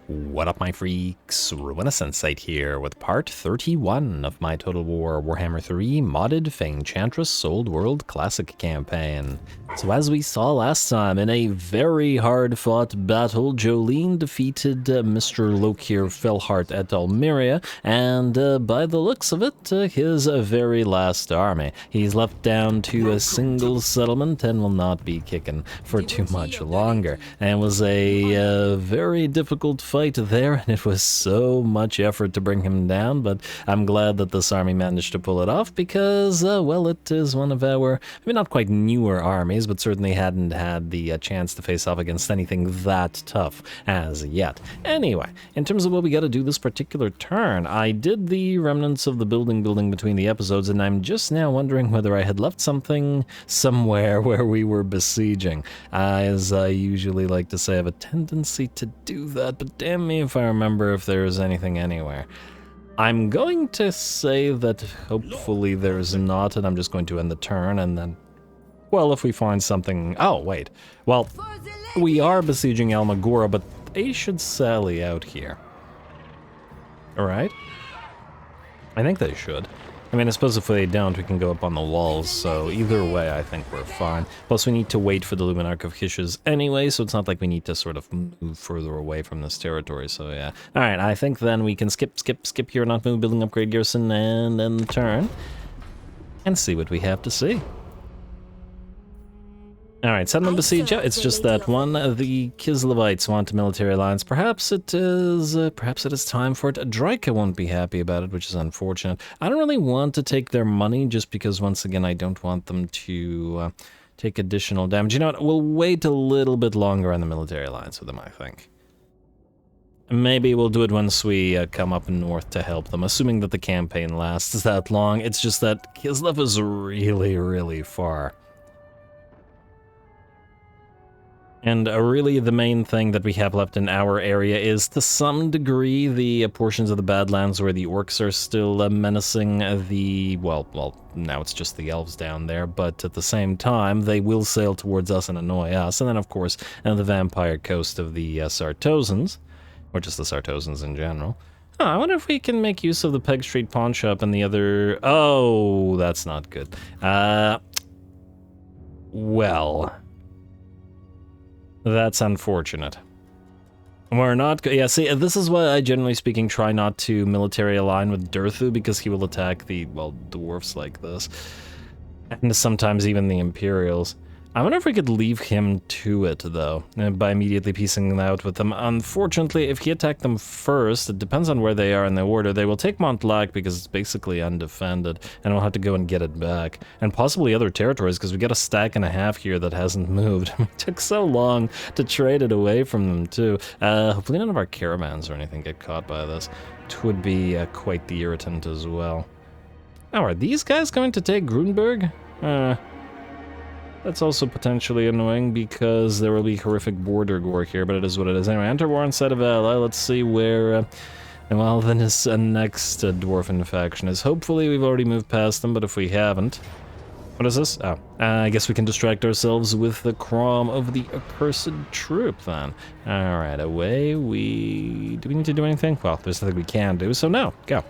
What up, my freaks? RuinusInsight here with part 31 of my Total War Warhammer 3 modded Fay Enchantress Old World Classic campaign. So as we saw last time, in a very hard-fought battle, Jolene defeated Mr. Lokir Felhart at Almeria, and by the looks of it, his very last army. He's left down to a single settlement and will not be kicking for too much longer. And it was a very difficult fight there, and it was so much effort to bring him down, but I'm glad that this army managed to pull it off because, well, it is one of our, maybe not quite newer armies, but certainly hadn't had the chance to face off against anything that tough as yet. Anyway, in terms of what we got to do this particular turn, I did the remnants of the building between the episodes, and I'm just now wondering whether I had left something somewhere where we were besieging. As I usually like to say, I have a tendency to do that, but damn me if I remember if there's anything anywhere. I'm going to say that hopefully there's not, and I'm just going to end the turn, and then, well, if we find something... Oh, wait. Well, we are besieging Almagora, but they should sally out here. Alright? I think they should. I mean, I suppose if they don't, we can go up on the walls, so either way, I think we're fine. Plus, we need to wait for the Luminarch of Hishes anyway, so it's not like we need to sort of move further away from this territory, so yeah. Alright, I think then we can skip here, not move, building upgrade garrison, and then turn, and see what we have to see. Alright, send them besiege. Yeah, it's just that one. The Kislevites want a military alliance. Perhaps it is time for it. Draika won't be happy about it, which is unfortunate. I don't really want to take their money, just because, once again, I don't want them to take additional damage. You know what? We'll wait a little bit longer on the military alliance with them, I think. Maybe we'll do it once we come up north to help them, assuming that the campaign lasts that long. It's just that Kislev is really, really far. And really the main thing that we have left in our area is, to some degree, the portions of the Badlands where the orcs are still menacing the, well, now it's just the elves down there, but at the same time, they will sail towards us and annoy us. And then, of course, the vampire coast of the Sartosans, or just the Sartosans in general. Oh, I wonder if we can make use of the Peg Street Pawn Shop and the other... Oh, that's not good. Well... That's unfortunate. We're not... Yeah, see, this is why I, generally speaking, try not to military align with Durthu, because he will attack the, well, dwarfs like this. And sometimes even the Imperials. I wonder if we could leave him to it, though, by immediately piecing out with them. Unfortunately, if he attacked them first, it depends on where they are in the order. They will take Montlac because it's basically undefended, and we'll have to go and get it back. And possibly other territories, because we got a stack and a half here that hasn't moved. It took so long to trade it away from them, too. Hopefully none of our caravans or anything get caught by this. It would be quite the irritant as well. Oh, are these guys going to take Grunberg? That's also potentially annoying because there will be horrific border gore here, but it is what it is. Anyway, enter war inside of Ally. Let's see where, well, then his next dwarven faction is. Hopefully we've already moved past them, but if we haven't... What is this? Oh, I guess we can distract ourselves with the Crom of the Accursed Troop, then. Alright, away we... Do we need to do anything? Well, there's nothing we can do, so no, go.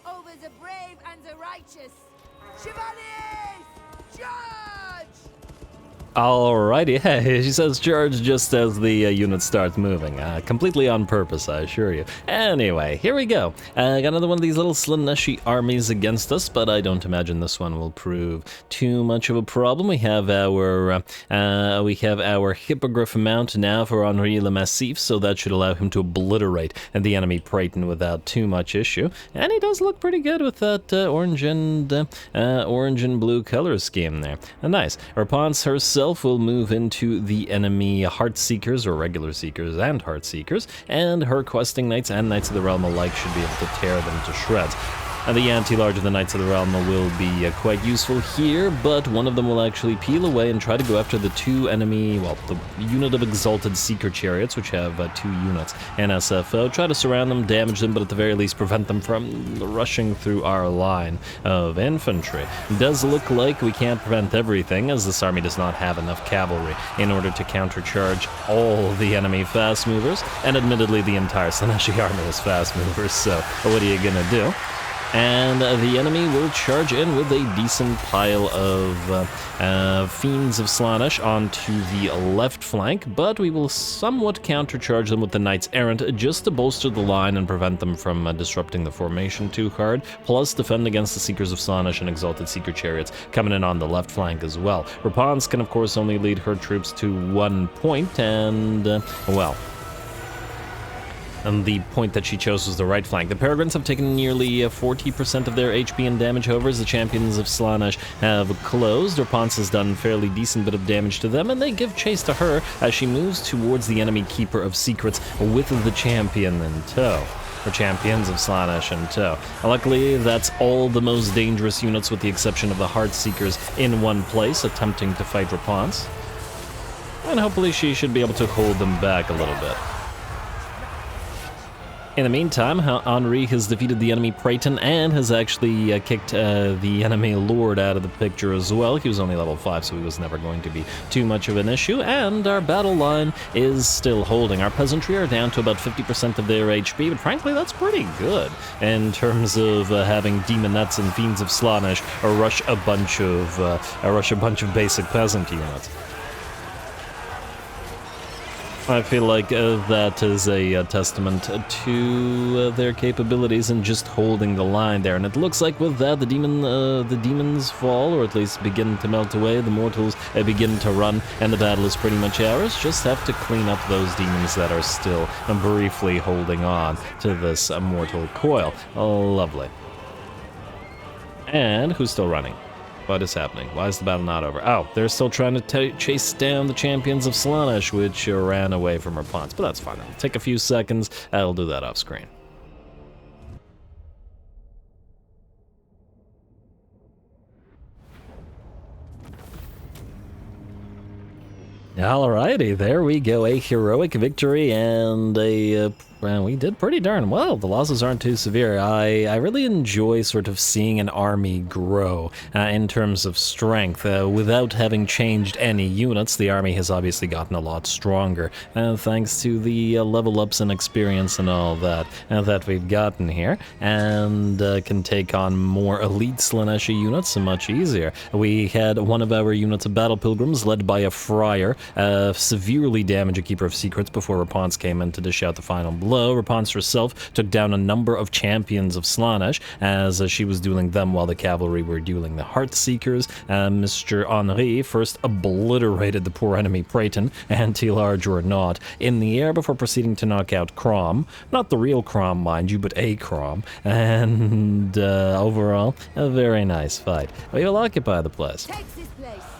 Over the brave and the righteous. Chevaliers, charge! Alrighty, hey, she says charge just as the unit starts moving. Completely on purpose, I assure you. Anyway, here we go. Got another one of these little Slaneshi armies against us, but I don't imagine this one will prove too much of a problem. We have our Hippogriff mount now for Henri le Massif, so that should allow him to obliterate the enemy Praeton without too much issue. And he does look pretty good with that orange and blue color scheme there. Nice. Rapunzel herself will move into the enemy Heartseekers, or regular Seekers and Heartseekers, and her questing knights and Knights of the Realm alike should be able to tear them to shreds. The anti-large of the Knights of the Realm will be quite useful here, but one of them will actually peel away and try to go after the two enemy, well, the unit of Exalted Seeker Chariots, which have 2 units in SFO. Try to surround them, damage them, but at the very least prevent them from rushing through our line of infantry. It does look like we can't prevent everything, as this army does not have enough cavalry in order to countercharge all the enemy fast movers, and admittedly the entire Slaneshi army is fast movers, so what are you gonna do? And the enemy will charge in with a decent pile of Fiends of Slaanesh onto the left flank, but we will somewhat countercharge them with the Knights Errant just to bolster the line and prevent them from disrupting the formation too hard, plus defend against the Seekers of Slaanesh and Exalted Seeker Chariots coming in on the left flank as well. Rapance can of course only lead her troops to 1 point, and and the point that she chose was the right flank. The Peregrines have taken nearly 40% of their HP and damage, however, as the Champions of Slaanesh have closed. Rapance has done fairly decent bit of damage to them, and they give chase to her as she moves towards the enemy Keeper of Secrets with the Champion in tow. Or Champions of Slaanesh in tow. Luckily, that's all the most dangerous units with the exception of the Heartseekers in one place, attempting to fight Rapance. And hopefully she should be able to hold them back a little bit. In the meantime, Henri has defeated the enemy Breton and has actually kicked the enemy Lord out of the picture as well. He was only level 5, so he was never going to be too much of an issue, and our battle line is still holding. Our peasantry are down to about 50% of their HP, but frankly, that's pretty good in terms of having Demonettes and Fiends of Slaanesh rush a bunch of basic peasant units. I feel like that is a testament to their capabilities in just holding the line there, and it looks like with that the demons fall, or at least begin to melt away. The mortals begin to run, and the battle is pretty much ours. Just have to clean up those demons that are still briefly holding on to this mortal coil. Oh, lovely. And who's still running? What is happening? Why is the battle not over? Oh, they're still trying to chase down the Champions of Slaanesh, which ran away from Rapance, but that's fine. It'll take a few seconds. I'll do that off screen. Alrighty, there we go. A heroic victory and well, we did pretty darn well. The losses aren't too severe. I really enjoy sort of seeing an army grow in terms of strength. Without having changed any units, the army has obviously gotten a lot stronger, thanks to the level ups and experience and all that that we've gotten here, and can take on more elite Slaaneshi units much easier. We had one of our units of Battle Pilgrims, led by a Friar, severely damage a Keeper of Secrets before Rapance came in to dish out the final blow. Rapance herself took down a number of Champions of Slaanesh as she was dueling them while the cavalry were dueling the Heartseekers. Mr. Henri first obliterated the poor enemy Breton, anti-large or not, in the air before proceeding to knock out Crom. Not the real Crom, mind you, but a Crom. And overall, a very nice fight. We will occupy the place.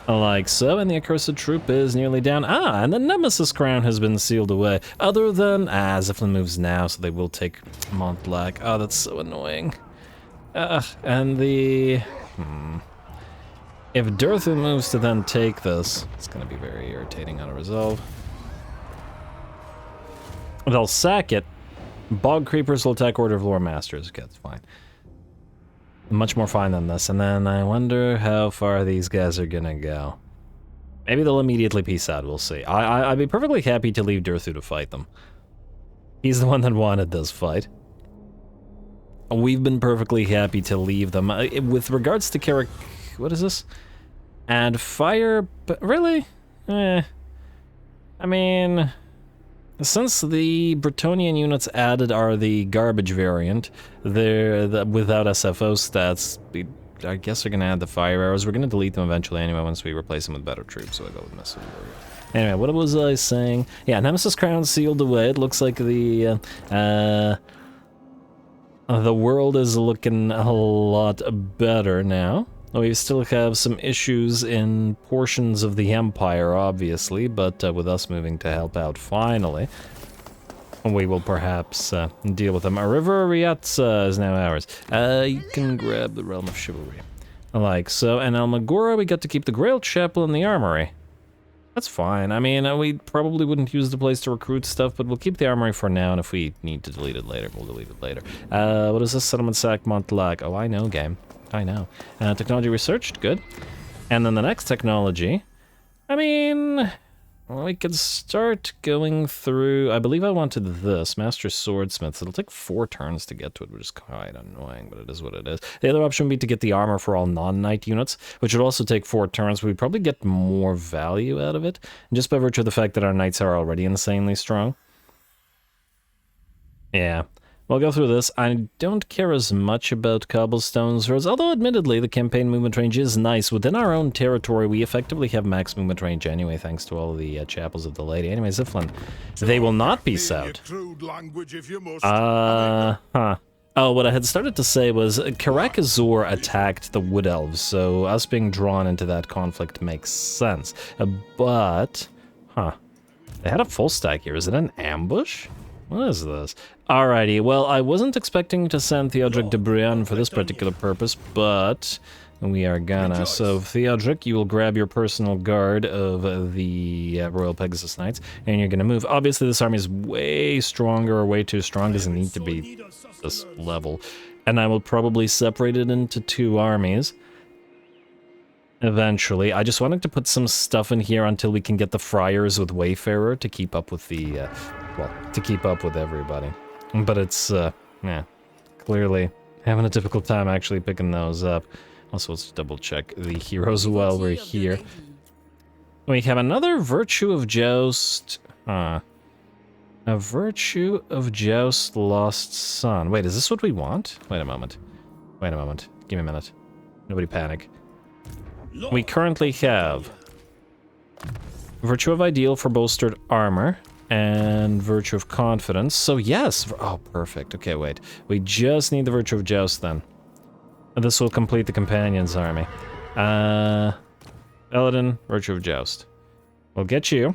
Like so, and the accursed troop is nearly down. And the Nemesis crown has been sealed away. Other than, Zephlin moves now, so they will take Montlac. Oh, that's so annoying. And the... If Durthu moves to then take this, it's gonna be very irritating on a resolve. They'll sack it. Bog Creepers will attack Order of Lore Masters. Okay, that's fine. Much more fine than this, and then I wonder how far these guys are gonna go. Maybe they'll immediately peace out, we'll see. I'd be perfectly happy to leave Durthu to fight them. He's the one that wanted this fight. We've been perfectly happy to leave them. With regards to what is this? Add fire, but really? I mean... Since the Bretonnian units added are the garbage variant, they're without SFO stats, I guess they're gonna add the fire arrows. We're gonna delete them eventually anyway once we replace them with better troops, so I go with Missile Warrior. Anyway, what was I saying? Yeah, Nemesis Crown sealed away. It looks like the world is looking a lot better now. We still have some issues in portions of the Empire, obviously, but with us moving to help out finally. we will perhaps deal with them. A river Riazza is now ours. You can grab the Realm of Chivalry. Like so, and Almagora, we got to keep the Grail Chapel and the Armory. That's fine. I mean, we probably wouldn't use the place to recruit stuff, but we'll keep the Armory for now, and if we need to delete it later, we'll delete it later. What is this? Settlement Sac Montlac. Oh, I know, game. I know. Technology researched, good. And then the next technology, I mean, we could start going through, I believe I wanted this, Master Swordsmiths. It'll take 4 turns to get to it, which is quite annoying, but it is what it is. The other option would be to get the armor for all non-knight units, which would also take 4 turns. We'd probably get more value out of it, just by virtue of the fact that our knights are already insanely strong. Yeah. We'll go through this. I don't care as much about cobblestones roads, although admittedly the campaign movement range is nice. Within our own territory, we effectively have max movement range anyway, thanks to all the chapels of the lady. Anyway, Ziflin, they will not be south. Oh, what I had started to say was Carcassonne attacked the Wood Elves, so us being drawn into that conflict makes sense. But, they had a full stack here. Is it an ambush? What is this? Alrighty, well, I wasn't expecting to send Theodric de Brienne for this particular purpose, but we are gonna. So, Theodric, you will grab your personal guard of the Royal Pegasus Knights, and you're gonna move. Obviously, this army is way stronger, or way too strong, doesn't need to be this level. And I will probably separate it into 2 armies. Eventually. I just wanted to put some stuff in here until we can get the Friars with Wayfarer to keep up with the, well, to keep up with everybody. But it's, yeah, clearly having a difficult time actually picking those up. Also, let's double check the heroes while we're here. We have another Virtue of Joust, a Virtue of Joust Lost Son. Wait, is this what we want? Wait a moment. Wait a moment. Give me a minute. Nobody panic. We currently have Virtue of Ideal for bolstered armor and Virtue of Confidence. So yes, oh perfect. Okay, wait. We just need the Virtue of Joust then. This will complete the Companion's army. Eladin, Virtue of Joust. We'll get you,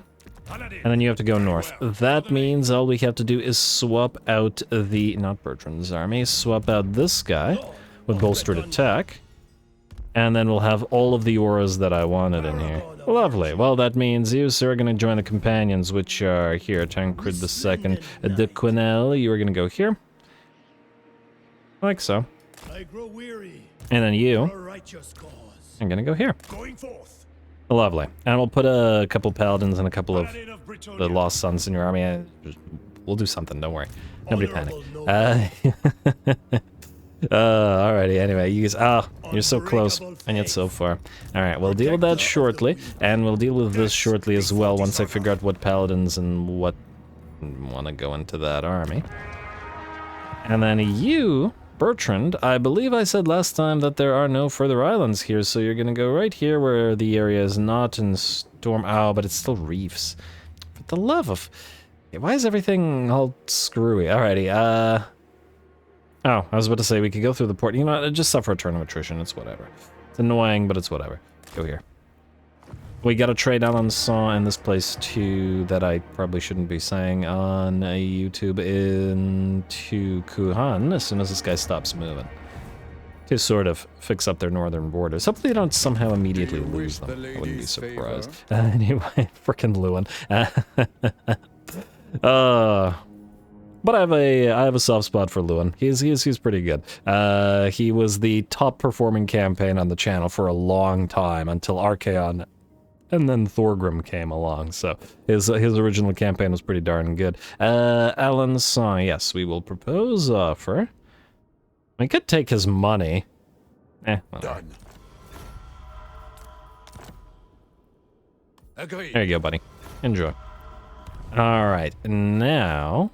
and then you have to go north. That means all we have to do is swap out the, not Bertrand's army, swap out this guy with bolstered attack. And then we'll have all of the auras that I wanted in here. Lovely. Well, that means you, sir, are going to join the companions, which are here. Tancred II de Quinel, you are going to go here. Like so. And then you are going to go here. Lovely. And we'll put a couple paladins and a couple of the Lost Sons in your army. We'll do something, don't worry. Nobody panic. Alrighty, anyway, you guys, you're so close, and yet so far. Alright, we'll deal with that shortly, and we'll deal with this shortly as well, once I figure out what paladins and what want to go into that army. And then you, Bertrand, I believe I said last time that there are no further islands here, so you're gonna go right here where the area is not in storm. Oh, but it's still reefs. For the love of... Why is everything all screwy? Alrighty, oh, I was about to say we could go through the port. You know what, just suffer a turn of attrition, it's whatever. It's annoying, but it's whatever. Go here. We got a trade Alan saw in this place too that I probably shouldn't be saying on YouTube into Kuhan as soon as this guy stops moving. To sort of fix up their northern borders. Hopefully they don't somehow immediately lose them. I wouldn't be surprised. Anyway, frickin' Lewin. But I have a soft spot for Lewin. He's pretty good. He was the top performing campaign on the channel for a long time until Archaon and then Thorgrim came along. So his original campaign was pretty darn good. Alan's song, yes, we will propose offer. We could take his money. Done. Agree. There you go, buddy. Enjoy. All right, now.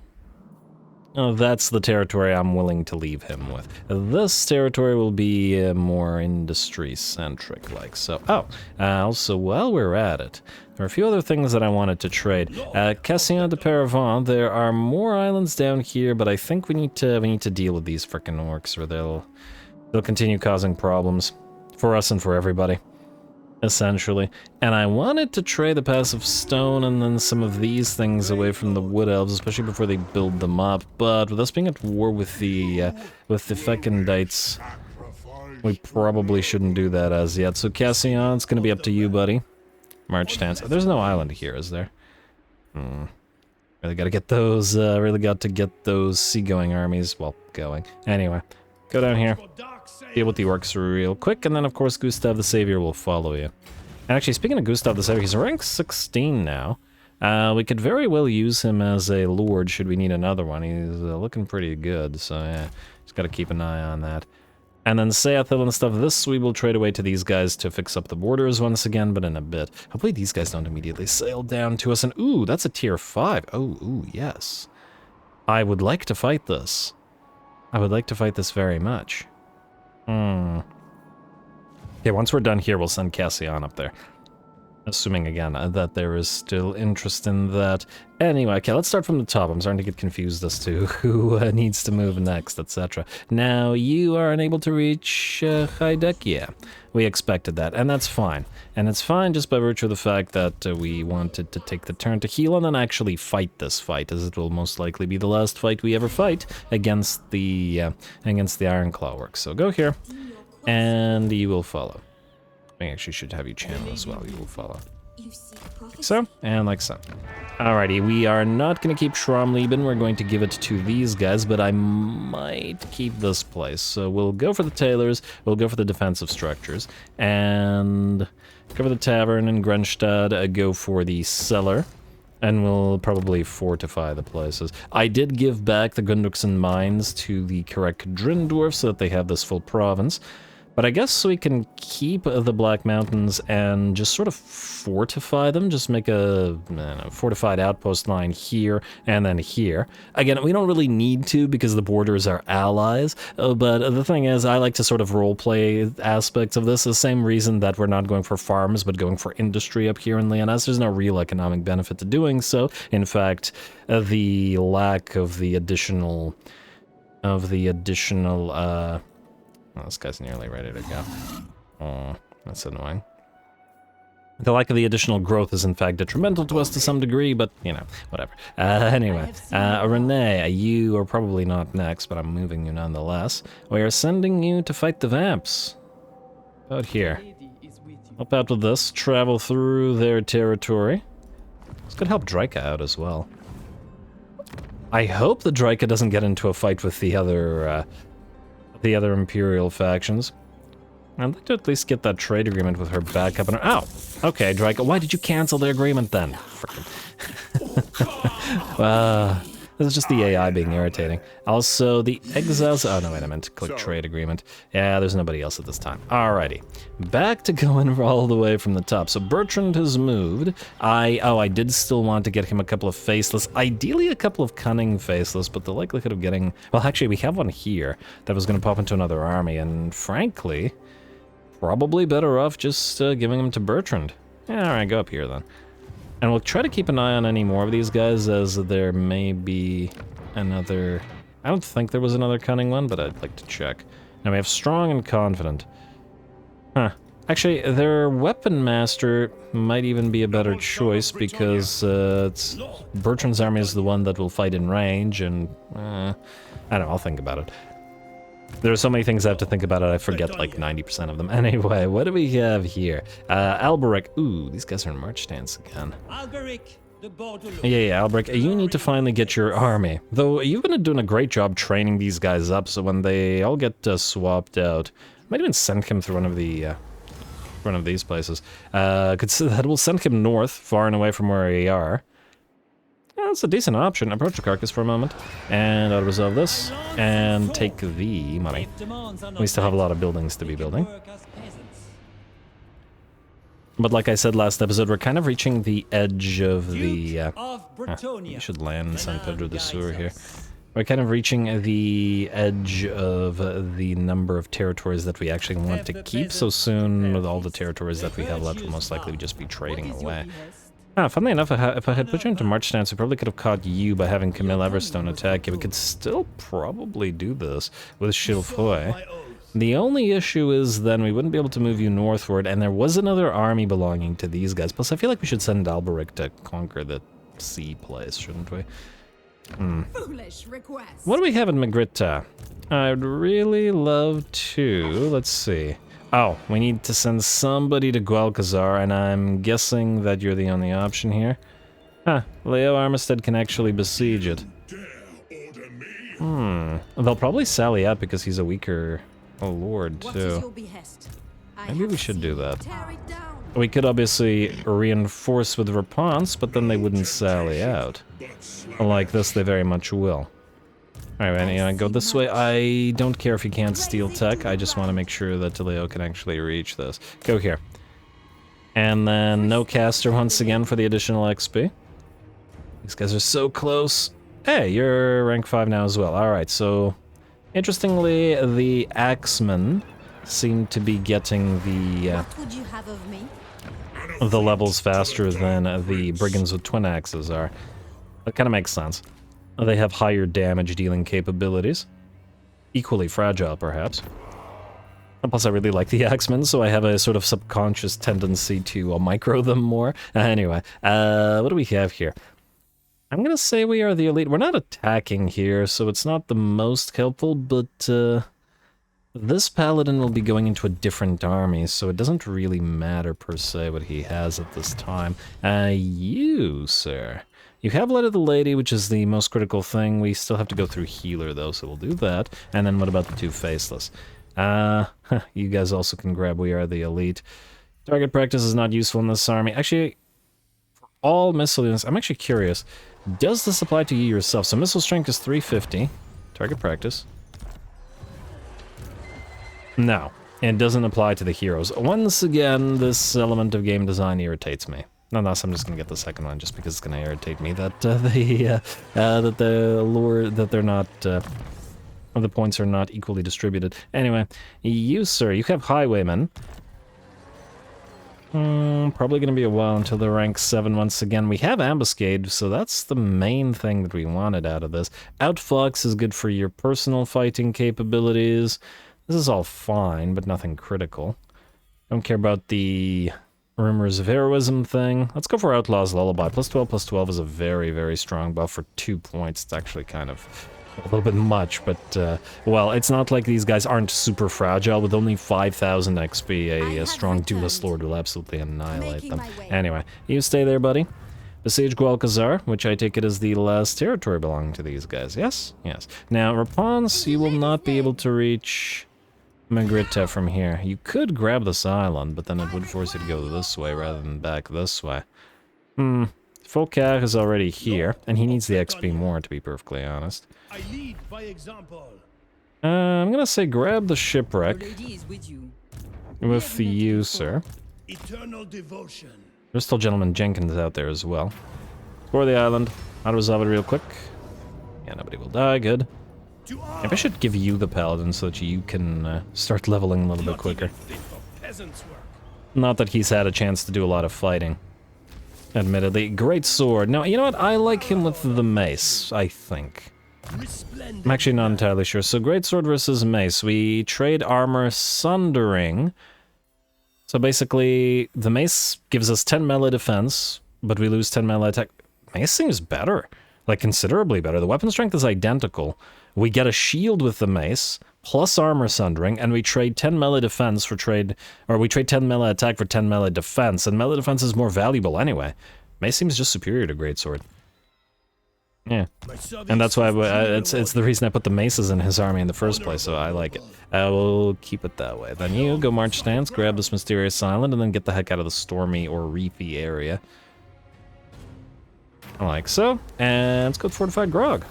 Oh, that's the territory I'm willing to leave him with. This territory will be more industry-centric, like so. Oh, also, while we're at it, there are a few other things that I wanted to trade. Caravans de Caravans, there are more islands down here, but I think we need to deal with these frickin' orcs, or they'll continue causing problems for us and for everybody. essentially. And I wanted to trade a passive stone and then some of these things away from the wood elves, especially before they build them up. But with us being at war with the Fecondites, we probably shouldn't do that as yet. So Cassillon, it's gonna be up to you, buddy. March stance. There's no island here, is there? Really gotta get those, really got to get those seagoing armies, well, going. Anyway, go down here, deal with the orcs real quick, and then of course Gustav the Savior will follow you. And actually, speaking of Gustav the Savior, he's rank 16 now. We could very well use him as a lord should we need another one. He's looking pretty good, so yeah, just gotta keep an eye on that. And then Seathil and stuff, this we will trade away to these guys to fix up the borders once again, but in a bit. Hopefully these guys don't immediately sail down to us, and ooh, that's a tier 5. Oh, ooh, yes. I would like to fight this. I would like to fight this very much. Okay, once we're done here, we'll send Cassillon up there. Assuming, again, that there is still interest in that. Anyway, okay, let's start from the top. I'm starting to get confused as to who needs to move next, etc. Now, you are unable to reach Haidek? Yeah, we expected that, and that's fine. And it's fine just by virtue of the fact that we wanted to take the turn to heal and then actually fight this fight, as it will most likely be the last fight we ever fight against the Iron Claw Works. So go here, and you will follow. I actually should have you channel as well, you will follow. So, and like so. Alrighty, we are not going to keep Schrammleben, we're going to give it to these guys, but I might keep this place. So we'll go for the tailors, we'll go for the defensive structures, and cover the tavern in Grenstad, go for the cellar, and we'll probably fortify the places. I did give back the Gunduksen mines to the correct Drindorf so that they have this full province. But I guess we can keep the Black Mountains and just sort of fortify them, just make a fortified outpost line here and then here. Again, we don't really need to because the borders are allies, but the thing is, I like to sort of roleplay aspects of this, the same reason that we're not going for farms, but going for industry up here in Lyonesse. There's no real economic benefit to doing so. In fact, the lack of the additional... Oh, this guy's nearly ready to go. Oh, that's annoying. The lack of the additional growth is in fact detrimental to us to some degree, but, you know, whatever. Anyway, Renee, you are probably not next, but I'm moving you nonetheless. We are sending you to fight the Vamps. Out here. Help out with this, travel through their territory. This could help Draika out as well. I hope the Draika doesn't get into a fight with the other Imperial factions. I'd like to at least get that trade agreement with her back up and her— ow! Okay, Draco, why did you cancel the agreement then? Frickin'. This is just the AI being irritating. Also, the exiles— oh no, wait, I meant to click trade agreement. Yeah, there's nobody else at this time. Alrighty. Back to going all the way from the top. So Bertrand has moved. I did still want to get him a couple of faceless, ideally a couple of cunning faceless, but the likelihood of getting— well, actually, we have one here that was going to pop into another army, and frankly, probably better off just giving him to Bertrand. Yeah, alright, go up here then. And we'll try to keep an eye on any more of these guys, as there may be another— I don't think there was another cunning one, but I'd like to check. Now we have strong and confident. Huh. Actually, their weapon master might even be a better choice, because Bertrand's army is the one that will fight in range, and I don't know, I'll think about it. There are so many things I have to think about it, I forget like 90% of them. Anyway, what do we have here? Alberic. Ooh, these guys are in march stance again. Alberic, the yeah, Alberic, you need to finally get your army. Though you've been doing a great job training these guys up, so when they all get swapped out, I might even send him through one of these places. That will send him north, far and away from where we are. That's a decent option. Approach the carcass for a moment, and I'll resolve this, and take the money. We still have a lot of buildings to be building. But like I said last episode, we're kind of reaching the edge of the... we should land in San Pedro de Sur here. We're kind of reaching the edge of the number of territories that we actually want to keep so soon. With all the territories that we have left, we'll most likely just be trading away. Funnily enough, if I had put you into march stance, we probably could have caught you by having Camille Everstone attack you. We could still probably do this with Chilfoy. The only issue is then we wouldn't be able to move you northward, and there was another army belonging to these guys. Plus, I feel like we should send Alberic to conquer the sea place, shouldn't we? Foolish request. What do we have in Magritta? I'd really love to. Let's see. Oh, we need to send somebody to Gualcazar, and I'm guessing that you're the only option here. Huh, Leo Armistead can actually besiege it. They'll probably sally out because he's a weaker lord, too. Maybe we should do that. We could obviously reinforce with Reponse, but then they wouldn't sally out. Like this, they very much will. Alright, anyway, go this way. I don't care if you can't steal tech, I just want to make sure that Leo can actually reach this. Go here. And then no caster once again for the additional XP. These guys are so close. Hey, you're rank 5 now as well. Alright, so... Interestingly, the Axemen seem to be getting the levels faster than the Brigands with twin axes are. That kind of makes sense. They have higher damage dealing capabilities. Equally fragile, perhaps. And plus, I really like the Axemen, so I have a sort of subconscious tendency to micro them more. Anyway, what do we have here? I'm gonna say we are the elite. We're not attacking here, so it's not the most helpful, but this paladin will be going into a different army, so it doesn't really matter per se what he has at this time. You, sir. You have Light of the Lady, which is the most critical thing. We still have to go through Healer, though, so we'll do that. And then what about the two Faceless? You guys also can grab We Are the Elite. Target practice is not useful in this army. Actually, for all missile units, I'm actually curious. Does this apply to you yourself? So missile strength is 350. Target practice. No, it doesn't apply to the heroes. Once again, this element of game design irritates me. Nonetheless, I'm just gonna get the second one just because it's gonna irritate me that the points are not equally distributed. Anyway, you, sir, you have Highwaymen. Probably gonna be a while until they're rank 7 once again. We have Ambuscade, so that's the main thing that we wanted out of this. Outfox is good for your personal fighting capabilities. This is all fine, but nothing critical. Don't care about the Rumors of Heroism thing. Let's go for Outlaw's Lullaby. +12/+12 is a very, very strong buff for 2 points. It's actually kind of a little bit much, but, well, it's not like these guys aren't super fragile. With only 5,000 XP, a strong Duelist Lord will absolutely annihilate them. Anyway, you stay there, buddy. Besiege Gualcazar, which I take it is the last territory belonging to these guys. Yes? Yes. Now, Reponse, you will not be able to reach Magritta from here. You could grab this island, but then it would force you to go this way rather than back this way. Folcar is already here, and he needs the XP more, to be perfectly honest. I'm gonna say grab the shipwreck with the user. There's still Gentleman Jenkins out there as well. Explore the island. I'll resolve it real quick. Yeah, nobody will die. Good. Maybe I should give you the paladin so that you can start leveling a little bit quicker. Not that he's had a chance to do a lot of fighting. Admittedly. Great sword. Now, you know what? I like him with the mace, I think. I'm actually not entirely sure. So, great sword versus mace. We trade armor sundering. So basically, the mace gives us 10 melee defense, but we lose 10 melee attack. Mace seems better. Like, considerably better. The weapon strength is identical. We get a shield with the mace, plus armor sundering, and we trade 10 melee defense for we trade 10 melee attack for 10 melee defense, and melee defense is more valuable anyway. Mace seems just superior to greatsword. Yeah, and that's why it's the reason I put the maces in his army in the first place, so I like it. I will keep it that way. Then you go march stance, grab this mysterious island, and then get the heck out of the stormy or reefy area. Like so, and let's go with Fortified Grog.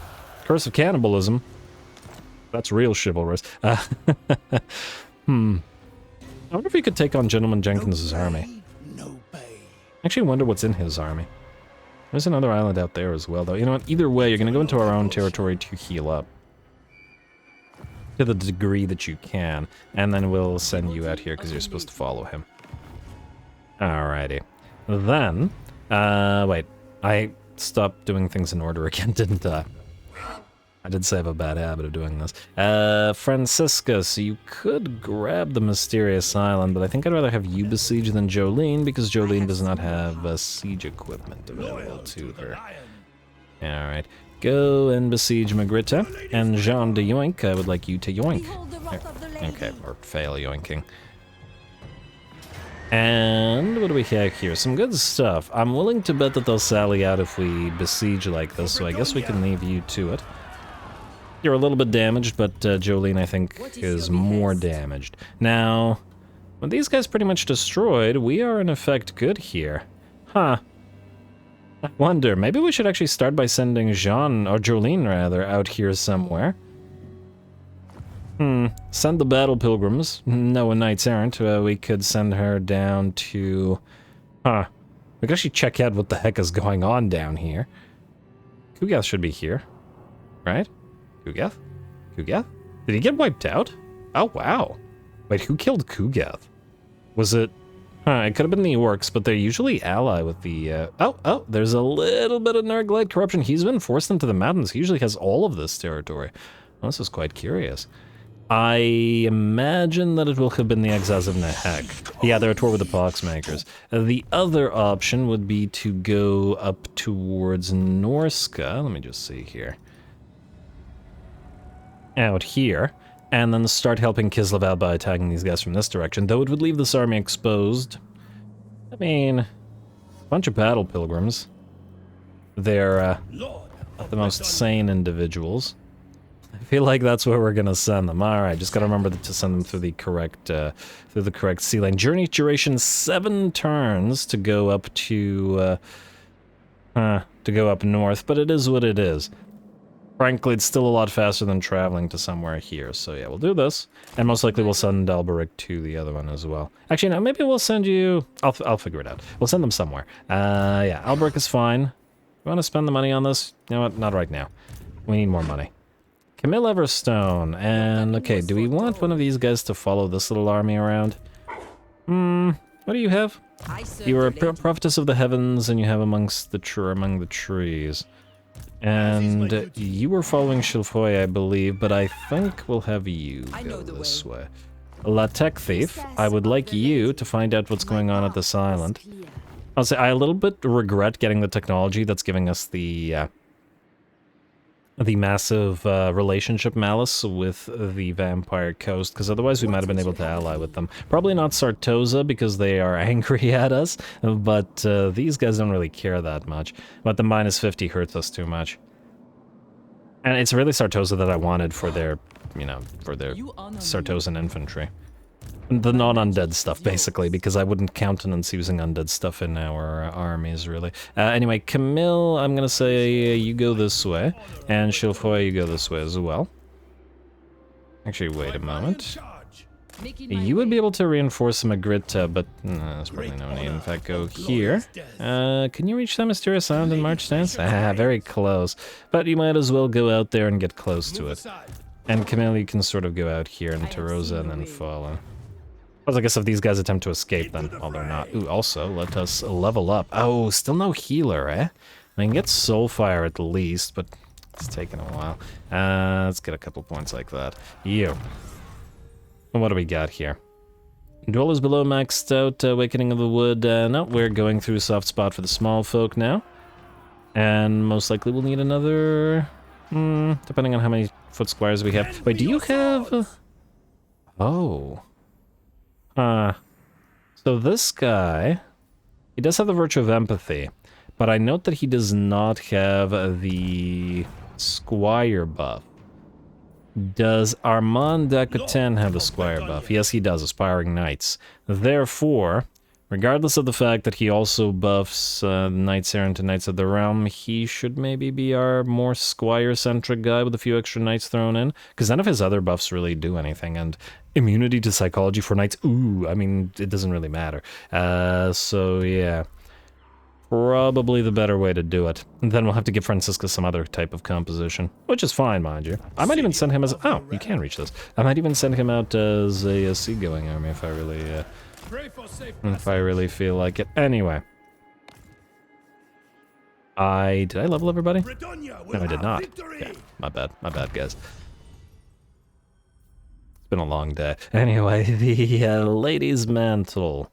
Curse of Cannibalism. That's real chivalrous. I wonder if he could take on Gentleman Jenkins' army. Actually wonder what's in his army. There's another island out there as well, though. You know what? Either way, you're going to go into our own territory to heal up. To the degree that you can. And then we'll send you out here because you're supposed to follow him. Alrighty. Then, wait. I stopped doing things in order again, didn't I? I did say I have a bad habit of doing this. Francisca, so you could grab the mysterious island, but I think I'd rather have you besiege than Jolene, because Jolene does not have siege equipment available to her. Alright, go and besiege Magritte, and Jean de Yoink, I would like you to yoink. Okay, or fail yoinking. And what do we have here? Some good stuff. I'm willing to bet that they'll sally out if we besiege like this, so I guess we can leave you to it. You're a little bit damaged, but Jolene, I think, is more damaged. Now, with these guys pretty much destroyed, we are in effect good here. Huh. I wonder, maybe we should actually start by sending Jean, or Jolene rather, out here somewhere. Send the battle pilgrims. No, a knights errant. We could send her down to... Huh. We could actually check out what the heck is going on down here. Kugath should be here. Right? Kugath? Kugath? Did he get wiped out? Oh, wow. Wait, who killed Kugath? Was it... Huh, it could have been the orcs, but they usually ally with the... Oh, there's a little bit of Nurglite corruption. He's been forced into the mountains. He usually has all of this territory. Well, this is quite curious. I imagine that it will have been the exiles of Nehek. Yeah, they're at war with the Poxmakers. The other option would be to go up towards Norska. Let me just see here. Out here, and then start helping Kislev out by attacking these guys from this direction, though it would leave this army exposed. I mean, a bunch of battle pilgrims. They're the most sane individuals. I feel like that's where we're gonna send them. Alright, just gotta remember to send them through the correct sea lane. Journey duration 7 turns to go up to go up north, but it is what it is. Frankly, it's still a lot faster than traveling to somewhere here, so yeah, we'll do this. And most likely we'll send Alberic to the other one as well. Actually, no, maybe we'll send you... I'll figure it out. We'll send them somewhere. Yeah, Alberic is fine. You want to spend the money on this? You know what? Not right now. We need more money. Camille Everstone, and okay, do we want one of these guys to follow this little army around? What do you have? You are a prophetess of the heavens, and you have among the trees. And you were following Shilfoy, I believe, but I think we'll have you go this way. La Tech Thief, I would like you to find out what's going on at this island. I'll say I a little bit regret getting the technology that's giving us the massive relationship malice with the Vampire Coast, because otherwise we might have been able to ally with them. Probably not Sartosa, because they are angry at us, but these guys don't really care that much. But the minus 50 hurts us too much. And it's really Sartosa that I wanted for their, you know, for their Sartosan infantry. The non-undead stuff, basically, because I wouldn't countenance using undead stuff in our armies, really. Anyway, Camille, I'm gonna say you go this way, and Shilfoy, you go this way as well. Actually, wait a moment. You would be able to reinforce Magritte, but there's probably no need. In fact, go here. Can you reach that mysterious island in March stance? Very close. But you might as well go out there and get close to it. And Camille, you can sort of go out here into Rosa and then follow. Well, I guess if these guys attempt to escape, then, well, they're not. Ooh, also, let us level up. Oh, still no healer, eh? I can get Soulfire at least, but it's taking a while. Let's get a couple points like that. You. What do we got here? Dwellers below maxed out, Awakening of the Wood. No, we're going through a soft spot for the small folk now. And most likely we'll need another... depending on how many foot squires we have. Wait, do you have... Oh... So this guy, he does have the virtue of empathy, but I note that he does not have the squire buff. Does Armand d'Aquitaine have the squire buff? Yes, he does, Aspiring Knights. Therefore, regardless of the fact that he also buffs Knights Errant and Knights of the Realm, he should maybe be our more squire-centric guy with a few extra knights thrown in, because none of his other buffs really do anything, and immunity to psychology for knights, ooh, I mean, it doesn't really matter. So yeah, probably the better way to do it. And then we'll have to give Francisca some other type of composition, which is fine, mind you. I might even send him as, oh, you can reach this. I might even send him out as a seagoing army if I really feel like it. Anyway. Did I level everybody? Bretonnia will No, I did have not. victory. Yeah, my bad, guys. It's been a long day. Anyway, the Lady's Mantle.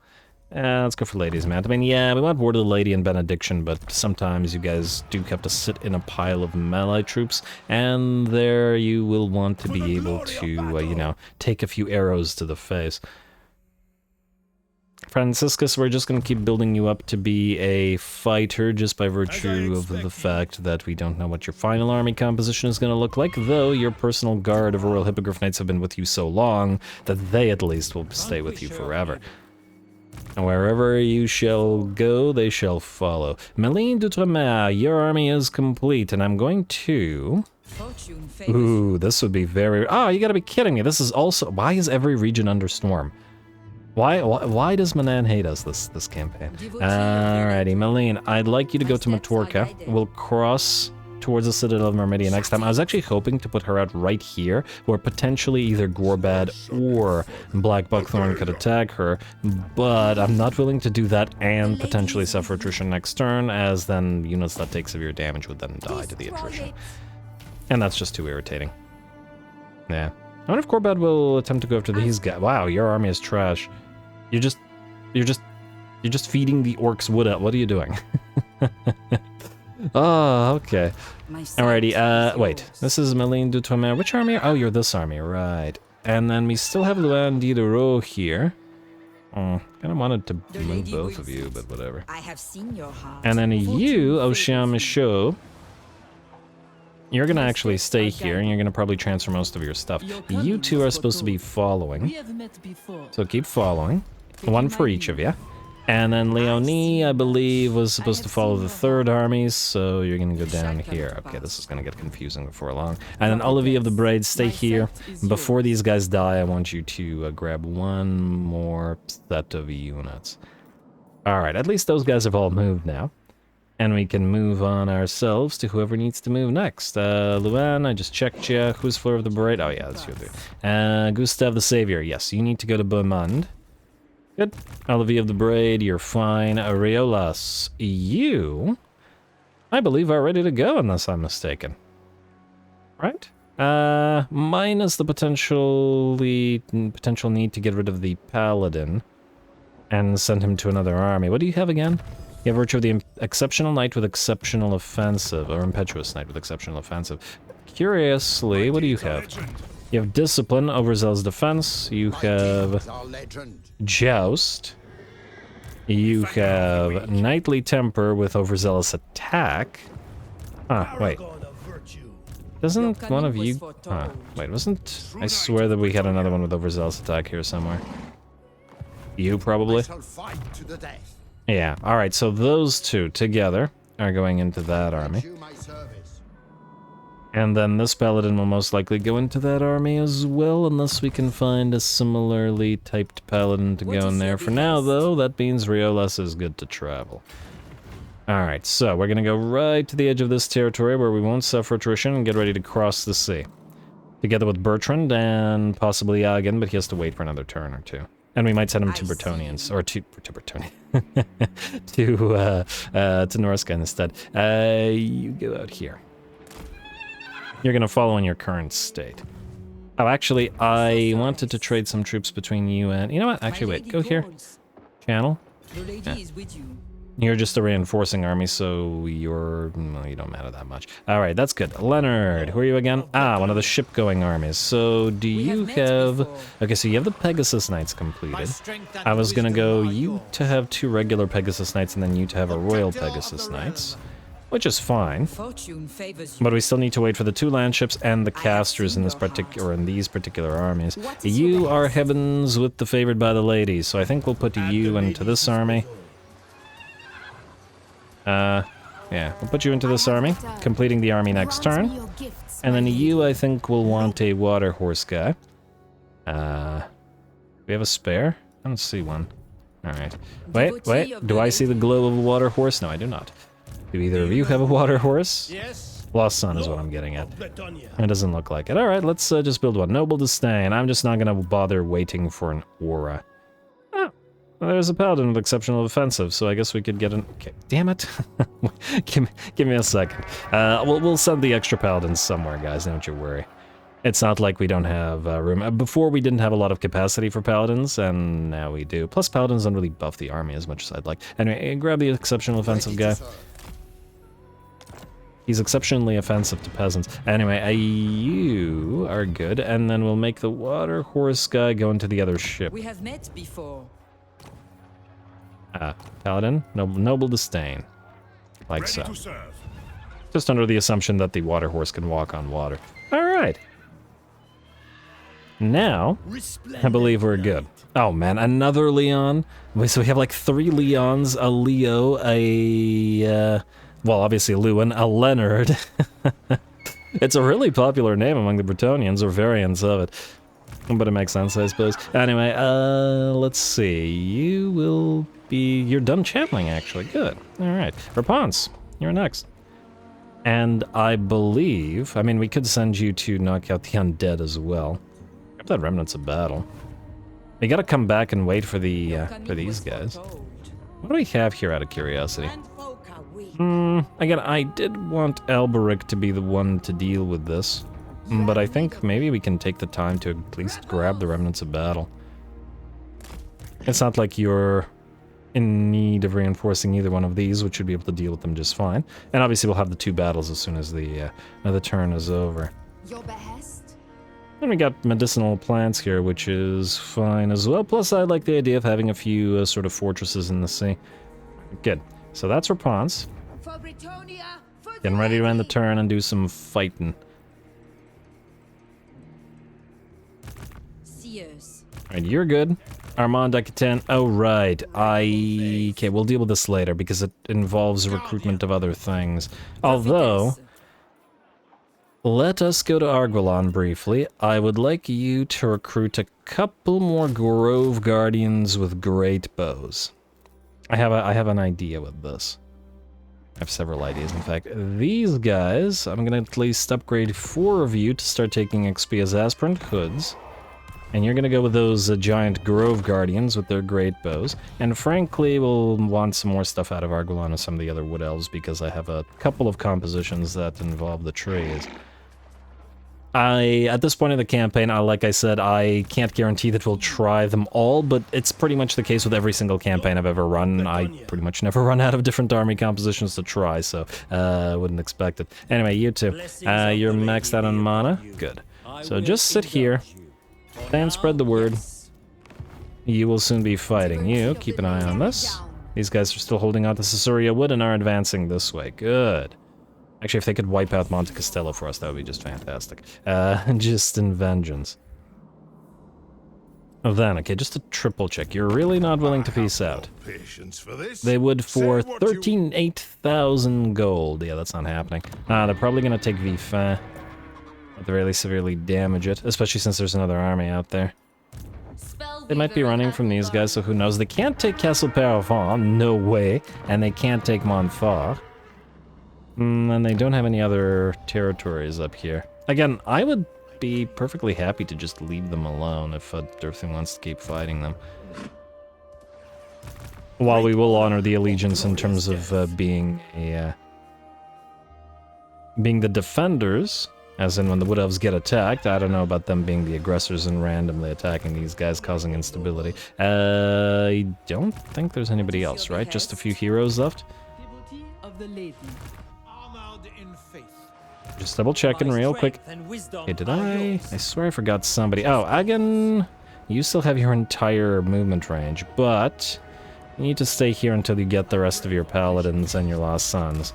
Let's go for Lady's Mantle. I mean, yeah, we want Ward of the Lady and Benediction, but sometimes you guys do have to sit in a pile of melee troops, and there you will want to be able to, you know, take a few arrows to the face. Franciscus, we're just going to keep building you up to be a fighter just by virtue of the fact that we don't know what your final army composition is going to look like, though your personal guard of Royal Hippogriff Knights have been with you so long that they at least will stay with you forever. And wherever you shall go, they shall follow. Meline d'Outremer, your army is complete, and I'm going to... Ooh, this would be very... Oh, you gotta be kidding me. This is also... Why is every region under storm? Why does Manan hate us this campaign? Alrighty, Meline, I'd like you to go to Matorka. We'll cross towards the Citadel of Mermidia next time. I was actually hoping to put her out right here, where potentially either Gorbad or Black Buckthorn could attack her, but I'm not willing to do that and potentially suffer attrition next turn, as then units that take severe damage would then die to the attrition. And that's just too irritating. Yeah. I wonder if Gorbad will attempt to go after these guys. Wow, your army is trash. You're just feeding the orcs wood out. What are you doing? Oh, okay. Alrighty, wait. This is Meline d'Outremer. Which army? Oh, you're this army, right. And then we still have Luan Diderot here. Kind of wanted to move both of you, but whatever. I have seen your heart. And then you, Ocean Michaud, you're gonna actually stay here, and you're gonna probably transfer most of your stuff. You two are supposed to be following, so keep following. One for each of you. And then Leonie, I believe, was supposed to follow the third army, so you're gonna go down here. Okay, this is gonna get confusing before long. And then Olivier of the Braid, stay here. Before these guys die, I want you to grab one more set of units. Alright, at least those guys have all moved now. And we can move on ourselves to whoever needs to move next. Luan, I just checked you. Who's Fleur of the Braid? Oh yeah, that's you. Gustave the Savior. Yes, you need to go to Beaumont. Good. Olivier of the Braid, you're fine. Areolas, you, I believe, are ready to go, unless I'm mistaken. Right? Minus the potential need to get rid of the Paladin and send him to another army. What do you have again? You have Virtue of the Exceptional Knight with Exceptional Offensive, or Impetuous Knight with Exceptional Offensive. Curiously, what do you have? You have Discipline, Overzealous Defense. You have Joust. You have Knightly Temper with Overzealous Attack. Wait. Doesn't one of you... wait, wasn't... I swear that we had another one with Overzealous Attack here somewhere. You, probably? Yeah, alright, so those two together are going into that army. And then this paladin will most likely go into that army as well, unless we can find a similarly typed paladin to go in there. For now, though, that means Riolas is good to travel. Alright, so we're gonna go right to the edge of this territory where we won't suffer attrition and get ready to cross the sea. Together with Bertrand and possibly Agan, but he has to wait for another turn or two. And we might send him to Bretonnians, or to Bretonnia, to Norska instead. You go out here. You're gonna follow in your current state. Oh, actually, I wanted to trade some troops between you and... You know what? Actually, wait. Go here. Channel. Yeah. You're just a reinforcing army, so you're... Well, you don't matter that much. Alright, that's good. Leonard, who are you again? Ah, one of the ship-going armies. So, do you have... Okay, so you have the Pegasus Knights completed. I was gonna go you to have 2 regular Pegasus Knights, and then you to have a Royal Pegasus Knights. Which is fine, but we still need to wait for the 2 landships and the casters in this these particular armies. You are heavens with the favored by the ladies, so I think we'll put you into this army. Yeah, we'll put you into this army, completing the army next turn. And then you, I think, will want a water horse guy. We have a spare? I don't see one. Alright. Wait, do I see the glow of a water horse? No, I do not. Do either of you have a water horse? Yes. Lost Sun is what I'm getting at. It doesn't look like it. Alright, let's just build one. Noble Disdain. I'm just not gonna bother waiting for an aura. Oh, Well, there's a paladin with exceptional offensive, so I guess we could get an... Okay, damn it. give me a second. We'll send the extra paladins somewhere, guys, don't you worry. It's not like we don't have room. Before, we didn't have a lot of capacity for paladins, and now we do. Plus, paladins don't really buff the army as much as I'd like. Anyway, grab the exceptional offensive guy. He's exceptionally offensive to peasants. Anyway, you are good, and then we'll make the water horse guy go into the other ship. We have met before. Paladin, noble disdain. Like so. Just under the assumption that the water horse can walk on water. Alright. Now, I believe we're good. Oh man, another Leon? Wait, so we have like 3 Leons, a Leo, a... well, obviously a Lewin, a Leonard. It's a really popular name among the Bretonnians, or variants of it. But it makes sense, I suppose. Anyway, let's see. You will be... You're done channeling, actually. Good. Alright. Rapunzel, you're next. And I believe... I mean, we could send you to knock out the undead as well. Grab that Remnants of Battle. We gotta come back and wait for the, for these guys. What do we have here, out of curiosity? Again, I did want Alberic to be the one to deal with this. But I think maybe we can take the time to at least grab the Remnants of Battle. It's not like you're in need of reinforcing either one of these, which should be able to deal with them just fine. And obviously we'll have the 2 battles as soon as the turn is over. Your behest? And we got medicinal plants here, which is fine as well. Plus I like the idea of having a few sort of fortresses in the sea. Good. So that's Rapunzel. For Bretonnia, for Getting ready to end the turn and do some fighting. Alright, you're good. Armand Aquitaine. Oh, right. Okay, we'll deal with this later because it involves recruitment of other things. Although, let us go to Arguelon briefly. I would like you to recruit a couple more Grove Guardians with great bows. I have an idea with this. I have several ideas, in fact. These guys, I'm gonna at least upgrade 4 of you to start taking XP as aspirant hoods. And you're gonna go with those giant Grove Guardians with their great bows. And frankly, we'll want some more stuff out of Arguelon and some of the other Wood Elves because I have a couple of compositions that involve the trees. At this point in the campaign, like I said, I can't guarantee that we'll try them all, but it's pretty much the case with every single campaign I've ever run. I pretty much never run out of different army compositions to try, so I wouldn't expect it. Anyway, you two, you're maxed out on mana? Good. So just sit here. And spread the word. You will soon be fighting. You, keep an eye on this. These guys are still holding on to Caesarea Wood and are advancing this way. Good. Actually, if they could wipe out Monte Castello for us, that would be just fantastic. Just in vengeance. Then, okay, just a triple check. You're really not willing to peace out. They would for 8,000 gold. Yeah, that's not happening. They're probably gonna take Vifin. At the really severely damage it, especially since there's another army out there. They might be running from these guys, so who knows. They can't take Castle Paravent, no way. And they can't take Montfort. And they don't have any other territories up here. Again, I would be perfectly happy to just leave them alone if Durthin wants to keep fighting them. While we will honor the allegiance in terms of being the defenders, as in when the Wood Elves get attacked. I don't know about them being the aggressors and randomly attacking these guys, causing instability. I don't think there's anybody else, right? Just a few heroes left? Just double checking real quick. Okay, did I swear I forgot somebody. Oh, Agan, you still have your entire movement range, but you need to stay here until you get the rest of your paladins and your lost sons.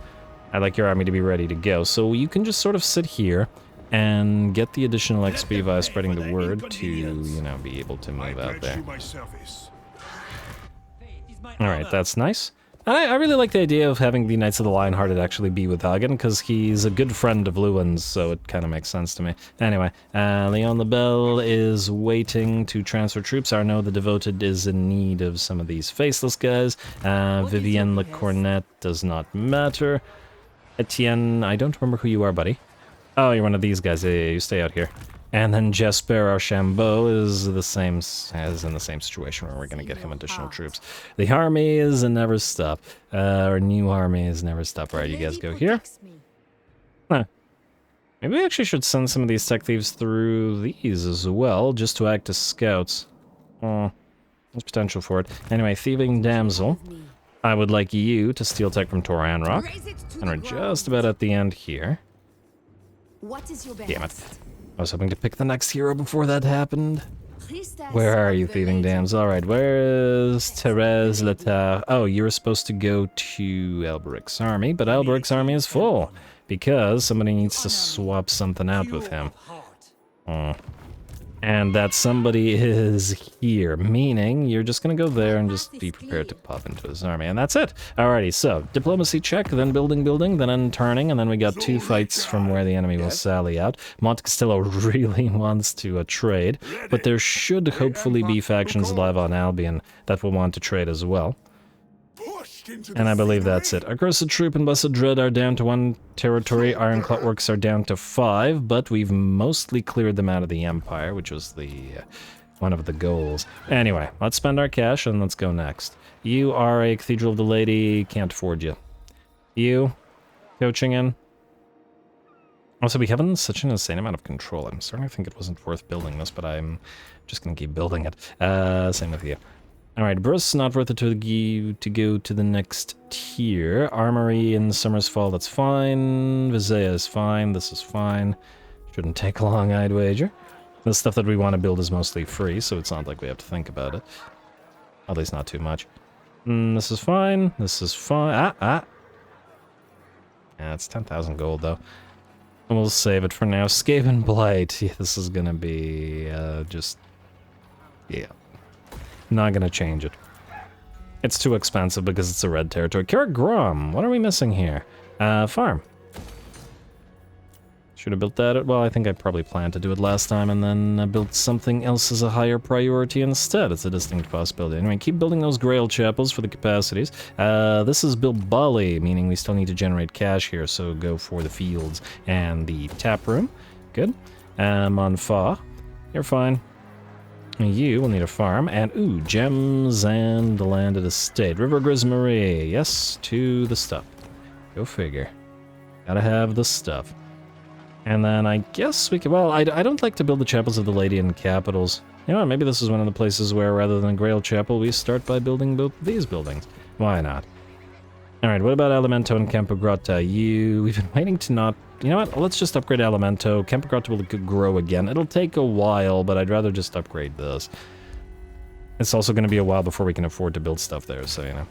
I'd like your army to be ready to go, so you can just sort of sit here and get the additional XP via spreading the word to, you know, be able to move out there. Alright, that's nice. I really like the idea of having the Knights of the Lionhearted actually be with Hagen, because he's a good friend of Lewin's, so it kind of makes sense to me. Anyway, Leon the Bell is waiting to transfer troops. Arnaud the Devoted is in need of some of these faceless guys. Vivienne le Cornet does not matter. Etienne, I don't remember who you are, buddy. Oh, you're one of these guys. Yeah, you stay out here. And then Jesper Archambault is in the same situation where we're going to get him additional troops. The army is a never stop. Our new army is never stop. Alright, you guys go here. Huh. Maybe we actually should send some of these tech thieves through these as well, just to act as scouts. There's potential for it. Anyway, Thieving Damsel. I would like you to steal tech from Toranrock. And we're just about at the end here. What is your Damn it. I was hoping to pick the next hero before that happened. Where are you, Thieving Damsel? Alright, where is Therese Letard? Oh, you were supposed to go to Elberic's army, but Elberic's army is full. Because somebody needs to swap something out with him. And that somebody is here, meaning you're just gonna go there and just be prepared to pop into his army, and that's it. Alrighty, so diplomacy check, then building, then turning, and then we got 2 fights from where the enemy will sally out. Monte Castillo really wants to trade, but there should hopefully be factions alive on Albion that will want to trade as well. And I believe that's it. Accursed Troop and Blessed Dread are down to 1 territory, Iron Clockworks are down to 5, but we've mostly cleared them out of the Empire, which was the one of the goals. Anyway, let's spend our cash and let's go next. You are a Cathedral of the Lady, can't afford you. You, coaching in. Also, we have such an insane amount of control. I'm starting to think it wasn't worth building this, but I'm just going to keep building it. Same with you. Alright, Bruce, not worth it to go to the next tier. Armory in Summer's Fall, that's fine. Visaya is fine, this is fine. Shouldn't take long, I'd wager. The stuff that we want to build is mostly free, so it's not like we have to think about it. At least not too much. This is fine, this is fine. Yeah, it's 10,000 gold, though. We'll save it for now. Skaven Blight, yeah, this is gonna be, just... yeah. Not gonna change it. It's too expensive because it's a red territory. Carrot Grom, what are we missing here? Farm. Should have built that. Well, I think I probably planned to do it last time and then built something else as a higher priority instead. It's a distinct possibility. Anyway, keep building those Grail Chapels for the capacities. This is Bilbali, meaning we still need to generate cash here, so go for the fields and the tap room. Good. Monfa, you're fine. You will need a farm, and ooh, gems and the landed estate. River Grismarie, yes, to the stuff. Go figure. Gotta have the stuff. And then I guess we can, well, I don't like to build the Chapels of the Lady in capitals. You know what, maybe this is one of the places where rather than Grail Chapel, we start by building both these buildings. Why not? Alright, what about Elemento and Campogrotta? We've been waiting to not... You know what, let's just upgrade Elemento. Campogrotta will grow again. It'll take a while, but I'd rather just upgrade this. It's also going to be a while before we can afford to build stuff there, so, you know,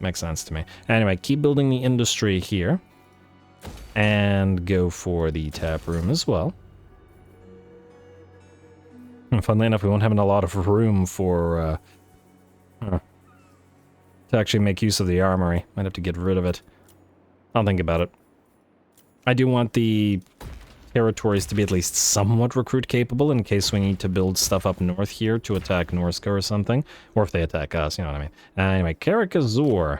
makes sense to me. Anyway, keep building the industry here. And go for the tap room as well. And funnily enough, we won't have a lot of room for... to actually make use of the armory. Might have to get rid of it. I'll think about it. I do want the territories to be at least somewhat recruit capable in case we need to build stuff up north here to attack Norska or something. Or if they attack us, you know what I mean. Anyway, Carcassonne.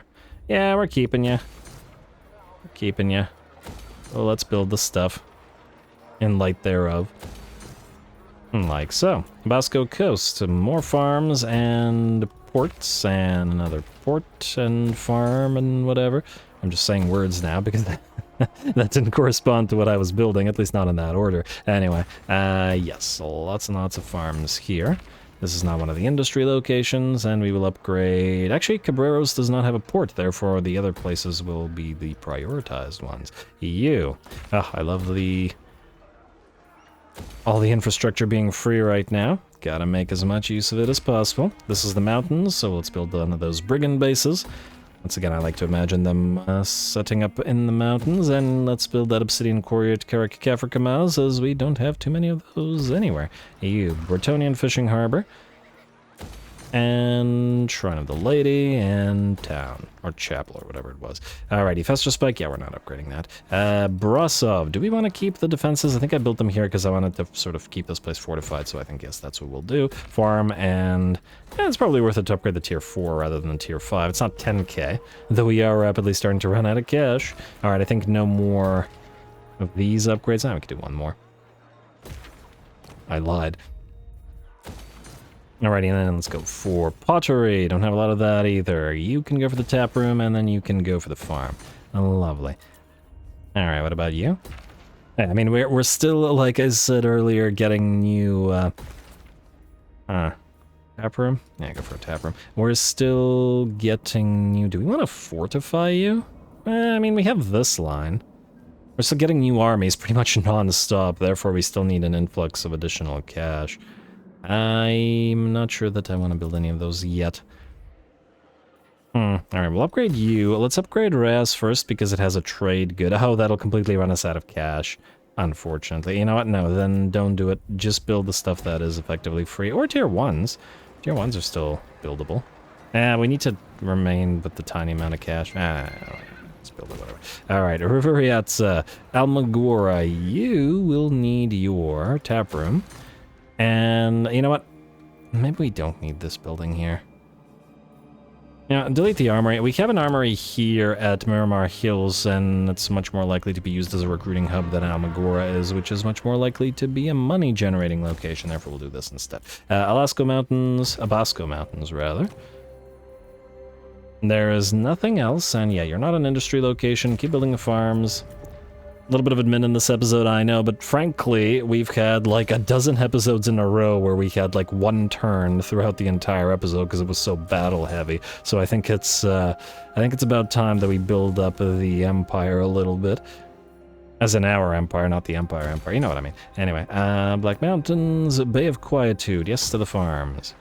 Yeah, we're keeping you. We're keeping you. Well, let's build the stuff. In light thereof. Like so. Basco Coast. More farms and ports and another port and farm and whatever. I'm just saying words now because that didn't correspond to what I was building, at least not in that order. Anyway, yes, lots and lots of farms here. This is not one of the industry locations, and we will upgrade... Actually, Cabreros does not have a port, therefore the other places will be the prioritized ones. EU. Oh, I love all the infrastructure being free right now. Gotta make as much use of it as possible. This is the mountains, so let's build one of those Brigand bases. Once again, I like to imagine them setting up in the mountains, and let's build that Obsidian Quarry at Karakafrikamaz, as we don't have too many of those anywhere. EU, Bretonian Fishing Harbor, and Shrine of the Lady, and Town, or Chapel, or whatever it was. Alrighty, Fester Spike, yeah, we're not upgrading that. Brasov, do we want to keep the defenses? I think I built them here because I wanted to sort of keep this place fortified, so I think, yes, that's what we'll do. Farm, and yeah, it's probably worth it to upgrade the tier 4 rather than tier 5. It's not 10k, though we are rapidly starting to run out of cash. Alright, I think no more of these upgrades. Now we can do one more. I lied. Alrighty, and then let's go for pottery. Don't have a lot of that either. You can go for the tap room, and then you can go for the farm. Lovely. Alright, what about you? Yeah, I mean, we're still, like I said earlier, getting new, tap room? Yeah, go for a tap room. We're still getting new... Do we want to fortify you? I mean, we have this line. We're still getting new armies pretty much non-stop, therefore we still need an influx of additional cash. I'm not sure that I want to build any of those yet. Alright, we'll upgrade you. Let's upgrade Raz first because it has a trade good. Oh, that'll completely run us out of cash, unfortunately. You know what? No, then don't do it. Just build the stuff that is effectively free. Or tier 1s. Tier 1s are still buildable. We need to remain with the tiny amount of cash. Let's build it, whatever. Alright, Riveriatza, Almagora, you will need your tap room. And, you know what? Maybe we don't need this building here. Yeah, delete the armory. We have an armory here at Miramar Hills, and it's much more likely to be used as a recruiting hub than Almagora is, which is much more likely to be a money-generating location. Therefore, we'll do this instead. Abasco Mountains, rather. There is nothing else, and yeah, you're not an industry location. Keep building the farms. A little bit of admin in this episode, I know, but frankly, we've had like a dozen episodes in a row where we had like one turn throughout the entire episode because it was so battle heavy. So I think it's about time that we build up the Empire a little bit. As in our Empire, not the Empire. You know what I mean. Anyway, Black Mountains, Bay of Quietude, yes to the farms.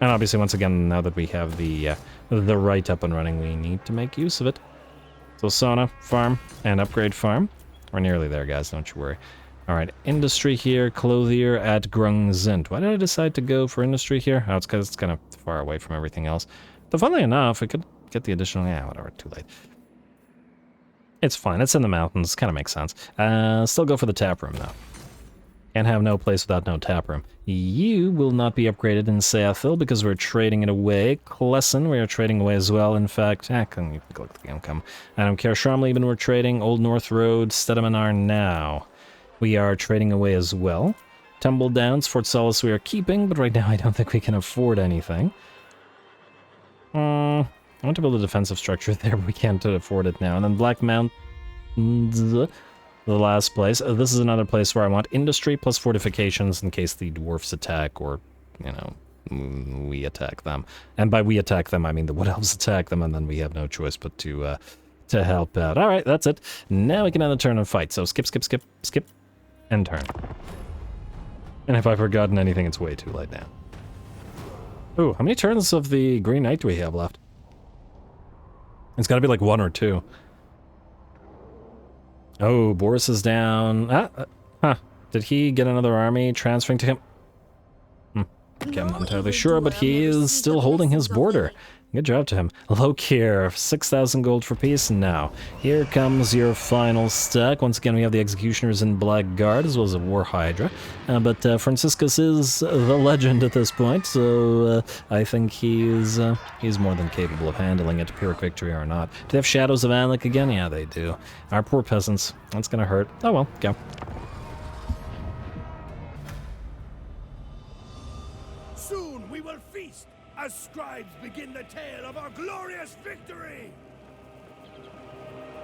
And obviously, once again, now that we have the right up and running, we need to make use of it. So sauna, farm, and upgrade farm. We're nearly there, guys, don't you worry. Alright, industry here, clothier at Grungzint. Why did I decide to go for industry here? Oh, it's because it's kind of far away from everything else. But funnily enough, I could get the additional... Yeah, whatever, too late. It's fine, it's in the mountains, kind of makes sense. Still go for the tap room, though. Can't have no place without no tap room. You will not be upgraded in Seathil because we're trading it away. Klesson, we are trading away as well. In fact, can you look at the income? I don't care. Sharmleben, we're trading. Old North Road, Stedemanar now. We are trading away as well. Tumble Downs, Fort Solace we are keeping, but right now I don't think we can afford anything. I want to build a defensive structure there, but we can't afford it now. And then Black Mountains... The last place. This is another place where I want industry plus fortifications in case the dwarfs attack or, you know, we attack them. And by we attack them, I mean the wood elves attack them, and then we have no choice but to help out. Alright, that's it. Now we can end the turn and fight. So skip, and turn. And if I've forgotten anything, it's way too late now. Ooh, how many turns of the Green Knight do we have left? It's gotta be like 1 or 2. Oh, Boris is down. Did he get another army transferring to him? Okay, I'm not entirely sure, but he is still holding his border. Good job to him. Lokir, 6,000 gold for peace. Now, here comes your final stack. Once again, we have the Executioners in Blackguard, as well as a War Hydra. But Franciscus is the legend at this point, so I think he's more than capable of handling it, Pyrrhic victory or not. Do they have Shadows of Alec again? Yeah, they do. Our poor peasants. That's gonna hurt. Oh well, go. Soon we will feast as scribes begin the tale of our glorious victory!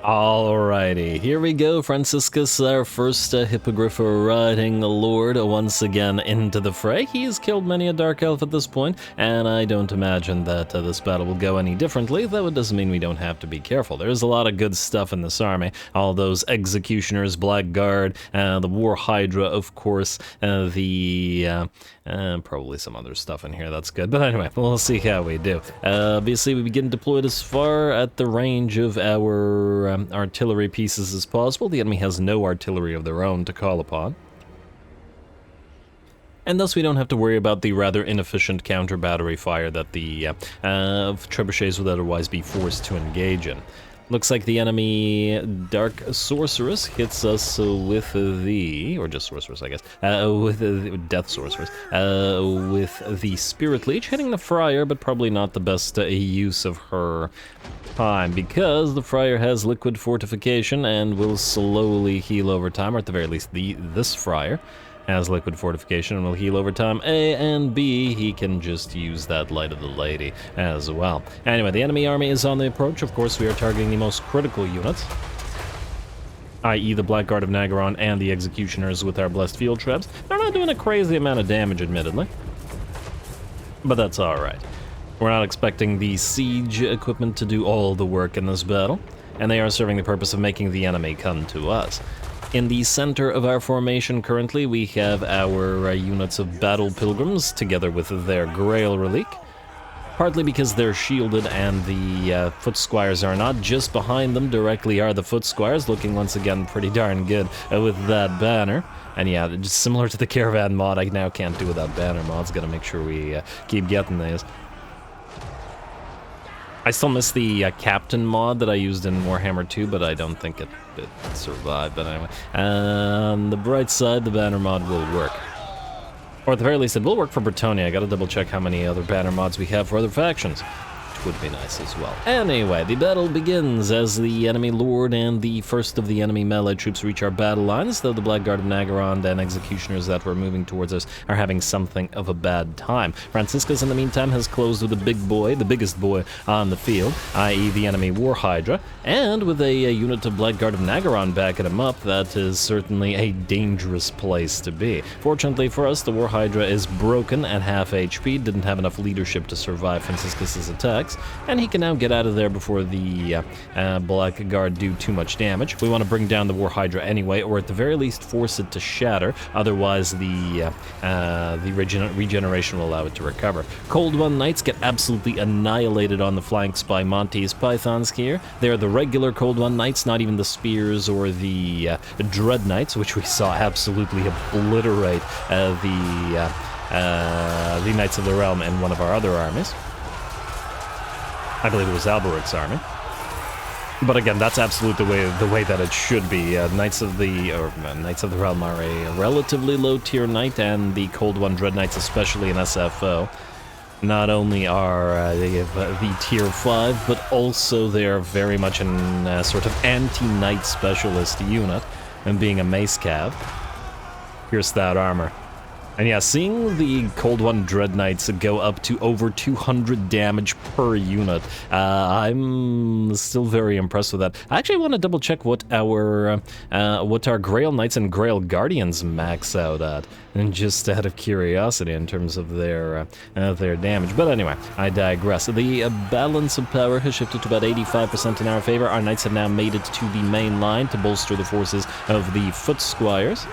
Alrighty, here we go, Franciscus, our first Hippogriff riding lord once again into the fray. He's killed many a Dark Elf at this point, and I don't imagine that this battle will go any differently, though it doesn't mean we don't have to be careful. There's a lot of good stuff in this army. All those Executioners, Blackguard, the War Hydra, of course, probably some other stuff in here that's good, but anyway, we'll see how we do. Obviously, we begin deployed as far at the range of our artillery pieces as possible. The enemy has no artillery of their own to call upon. And thus we don't have to worry about the rather inefficient counter-battery fire that the trebuchets would otherwise be forced to engage in. Looks like the enemy Dark Sorceress hits us with the... or just Sorceress, I guess. With the Death Sorceress. With the Spirit Leech, hitting the Friar, but probably not the best use of her time, because the Friar has Liquid Fortification and will slowly heal over time, or at the very least this Friar. has liquid fortification and will heal over time. A and B, he can just use that Light of the Lady as well. Anyway, the enemy army is on the approach. Of course, we are targeting the most critical units, i.e. the Black Guard of Nagaron and the Executioners with our Blessed Field Traps. They're not doing a crazy amount of damage, admittedly, but that's alright. We're not expecting the siege equipment to do all the work in this battle, and they are serving the purpose of making the enemy come to us. In the center of our formation currently, we have our units of Battle Pilgrims together with their Grail Relic, partly because they're shielded and the Foot Squires are not. Just behind them directly are the Foot Squires, looking once again pretty darn good with that banner. And yeah, just similar to the Caravan mod, I now can't do without banner mods. Gotta make sure we keep getting these. I still miss the Captain mod that I used in Warhammer 2, but I don't think it survived. But anyway, on the bright side, the banner mod will work. Or at the very least, it will work for Bretonnia. I gotta double check how many other banner mods we have for other factions, which would be nice as well. Anyway, the battle begins as the enemy lord and the first of the enemy melee troops reach our battle lines, though the Black Guard of Nagaron and Executioners that were moving towards us are having something of a bad time. Franciscus, in the meantime, has closed with the big boy, the biggest boy on the field, i.e. the enemy War Hydra, and with a unit of Black Guard of Nagaron backing him up, that is certainly a dangerous place to be. Fortunately for us, the War Hydra is broken at half HP, didn't have enough leadership to survive Franciscus's attacks, and he can now get out of there before the Black Guard do too much damage. We want to bring down the War Hydra anyway, or at the very least force it to shatter, otherwise the regeneration will allow it to recover. Cold One Knights get absolutely annihilated on the flanks by Monty's Pythons here. They're the regular Cold One Knights, not even the Spears or the Dread Knights, which we saw absolutely obliterate the Knights of the Realm in one of our other armies. I believe it was Alberic's army. But again, that's absolutely the way that it should be. Knights of the Realm are a relatively low tier knight, and the Cold One Dread Knights, especially in SFO, not only are they the tier 5, but also they're very much an sort of anti-knight specialist unit, and being a mace cav. Pierce that armor. And yeah, seeing the Cold One Dread Knights go up to over 200 damage per unit, I'm still very impressed with that. I actually want to double check what our Grail Knights and Grail Guardians max out at, and just out of curiosity in terms of their damage. But anyway, I digress. The balance of power has shifted to about 85% in our favor. Our knights have now made it to the main line to bolster the forces of the Foot Squires,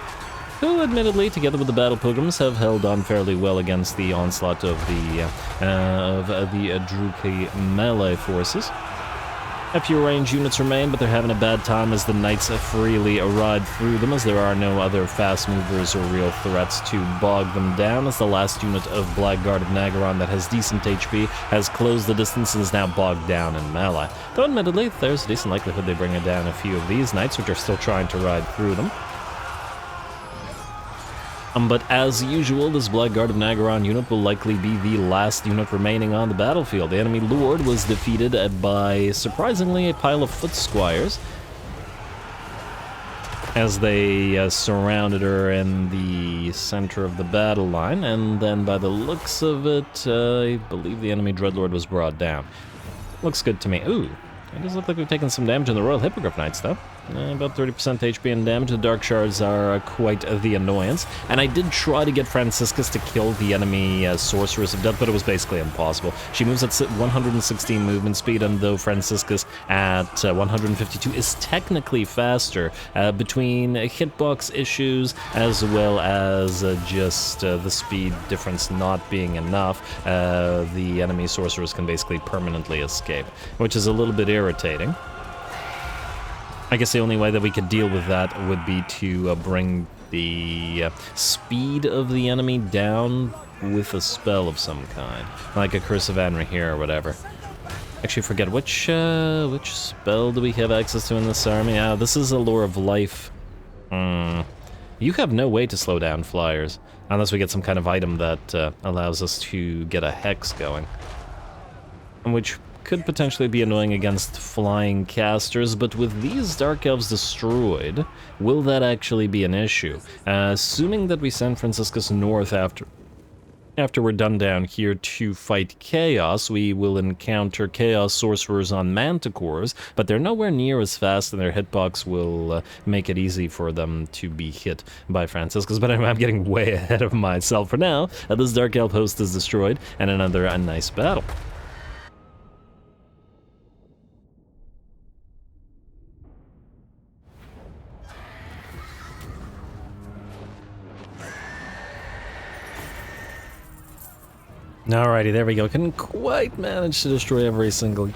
who, admittedly, together with the Battle Pilgrims, have held on fairly well against the onslaught of the Druki melee forces. A few range units remain, but they're having a bad time as the Knights freely ride through them, as there are no other fast movers or real threats to bog them down, as the last unit of Black Guard of Nagaron that has decent HP has closed the distance and is now bogged down in melee. Though, admittedly, there's a decent likelihood they bring down a few of these Knights, which are still trying to ride through them. But as usual, this Black Guard of Nagaron unit will likely be the last unit remaining on the battlefield. The enemy Lord was defeated by, surprisingly, a pile of Foot Squires, as they surrounded her in the center of the battle line, and then by the looks of it, I believe the enemy Dreadlord was brought down. Looks good to me. Ooh, it does look like we've taken some damage in the Royal Hippogriff Knights, though. About 30% HP and damage. The Dark Shards are quite the annoyance. And I did try to get Franciscus to kill the enemy Sorceress of Death, but it was basically impossible. She moves at 116 movement speed, and though Franciscus at 152 is technically faster, between hitbox issues as well as just the speed difference not being enough, the enemy Sorceress can basically permanently escape, which is a little bit irritating. I guess the only way that we could deal with that would be to bring the speed of the enemy down with a spell of some kind, like a Curse of Anri here or whatever. Actually, forget which spell do we have access to in this army? This is a Lore of Life. You have no way to slow down flyers unless we get some kind of item that allows us to get a hex going, which could potentially be annoying against flying casters, but with these Dark Elves destroyed, will that actually be an issue? Assuming that we send Franciscus north after we're done down here to fight Chaos, we will encounter Chaos Sorcerers on Manticores, but they're nowhere near as fast, and their hitbox will make it easy for them to be hit by Franciscus. But I'm getting way ahead of myself for now. This Dark Elf host is destroyed, and another nice battle. Alrighty, there we go. Couldn't quite manage to destroy every single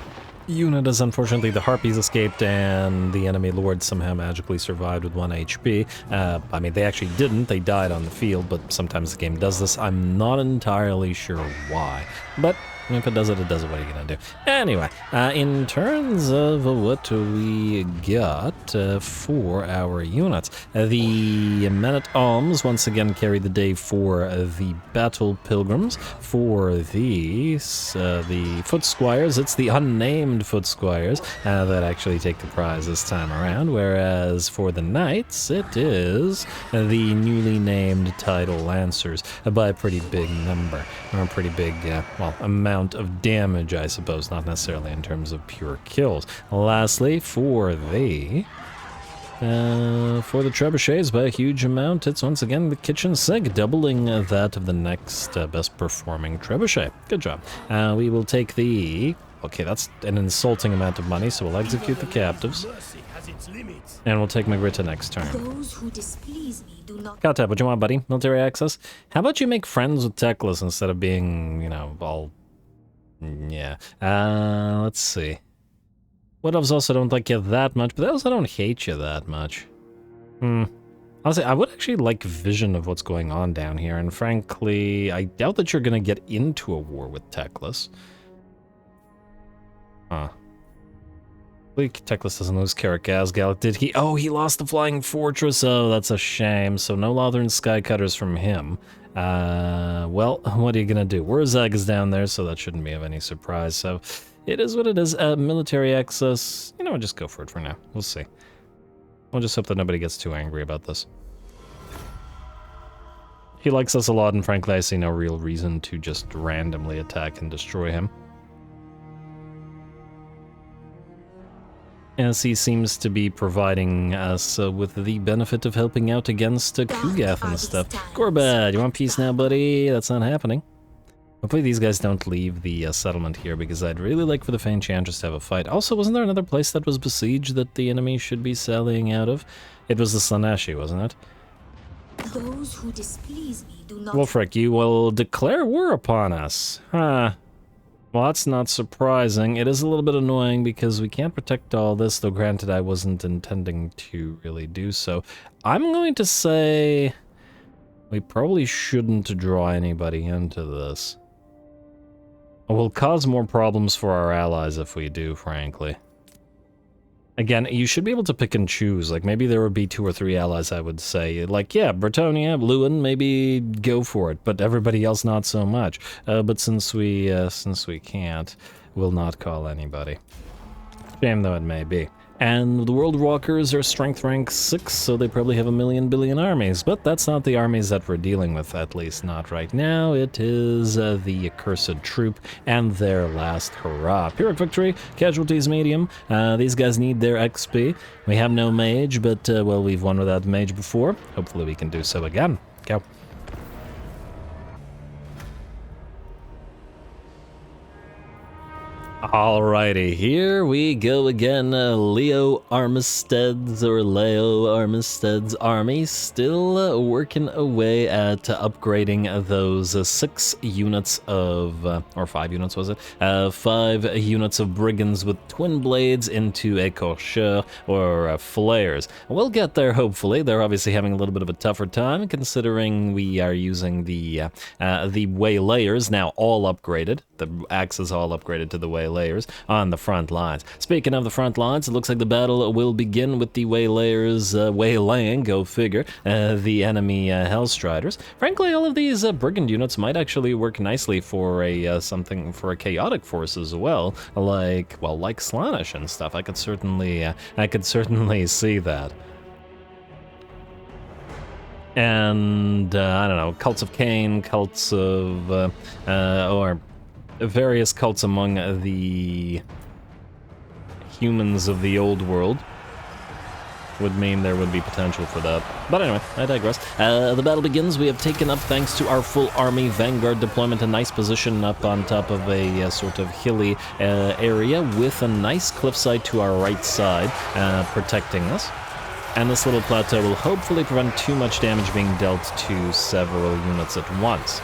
unit, as unfortunately the Harpies escaped and the enemy lord somehow magically survived with 1 HP. I mean, they actually didn't. They died on the field, but sometimes the game does this. I'm not entirely sure why, but if it does it, it does it. What are you gonna do? Anyway, in terms of what we got for our units, the men-at-arms once again carry the day for the battle pilgrims. For the foot squires, it's the unnamed foot squires that actually take the prize this time around, whereas for the knights, it is the newly named title lancers by a pretty big number, or a pretty big, well, amount of damage, I suppose, not necessarily in terms of pure kills. Lastly, for the trebuchets by a huge amount, it's once again the kitchen sink, doubling that of the next best performing trebuchet. Good job. We will take the... Okay, that's an insulting amount of money, so we'll execute the captives. And we'll take Magritta next turn. Those who displease me do not. Kata, what you want, buddy? Military access? How about you make friends with Teclis instead of being, you know, all... Yeah. Let's see. Wood Elves also don't like you that much, but they also don't hate you that much. Honestly, I would actually like vision of what's going on down here, and frankly, I doubt that you're gonna get into a war with Teclis. Huh. Teclis doesn't lose Carcassonne, did he? Oh, he lost the Flying Fortress. Oh, that's a shame. So no Lothern Skycutters from him. Well, what are you gonna do? Wurzag is down there, so that shouldn't be of any surprise. So it is what it is. Military access. You know what? Just go for it for now. We'll see. We'll just hope that nobody gets too angry about this. He likes us a lot, and frankly, I see no real reason to just randomly attack and destroy him. As he seems to be providing us with the benefit of helping out against Kugath and stuff. Gorbad, you want peace now, buddy? That's not happening. Hopefully these guys don't leave the settlement here, because I'd really like for the Fay Enchantress to have a fight. Also, wasn't there another place that was besieged that the enemy should be sallying out of? It was the Slaaneshi, wasn't it? Those who displease me do not. Wolfric, you will declare war upon us. Huh. Well, that's not surprising. It is a little bit annoying because we can't protect all this, though granted I wasn't intending to really do so. I'm going to say we probably shouldn't draw anybody into this. We'll cause more problems for our allies if we do, frankly. Again, you should be able to pick and choose. Like, maybe there would be 2 or 3 allies, I would say. Like, yeah, Bretonnia, Lewin, maybe go for it, but everybody else not so much. But since we can't, we'll not call anybody. Shame though it may be. And the World Walkers are strength rank 6, so they probably have a million billion armies. But that's not the armies that we're dealing with, at least not right now. It is the Accursed Troop and their last hurrah. Pyrrhic victory, casualties medium. These guys need their XP. We have no mage, but, well, we've won without mage before. Hopefully we can do so again. Go. Alrighty, here we go again. Leo Armistead's army still working away at upgrading those 6 units of, or 5 units was it? 5 units of brigands with twin blades into écorcheurs or flares. We'll get there hopefully. They're obviously having a little bit of a tougher time considering we are using the waylayers now all upgraded. The axe is all upgraded to the waylayers. Waylayers on the front lines. Speaking of the front lines, it looks like the battle will begin with the Waylayers waylaying, go figure, the enemy Hellstriders. Frankly, all of these Brigand units might actually work nicely for a for a chaotic force as well, like Slaanesh and stuff. I could certainly see that. And I don't know, cults of Cain, cults of or various cults among the humans of the old world would mean there would be potential for that. But anyway, I digress. The battle begins. We have taken up, thanks to our full army Vanguard deployment, a nice position up on top of a sort of hilly area with a nice cliffside to our right side protecting us. And this little plateau will hopefully prevent too much damage being dealt to several units at once,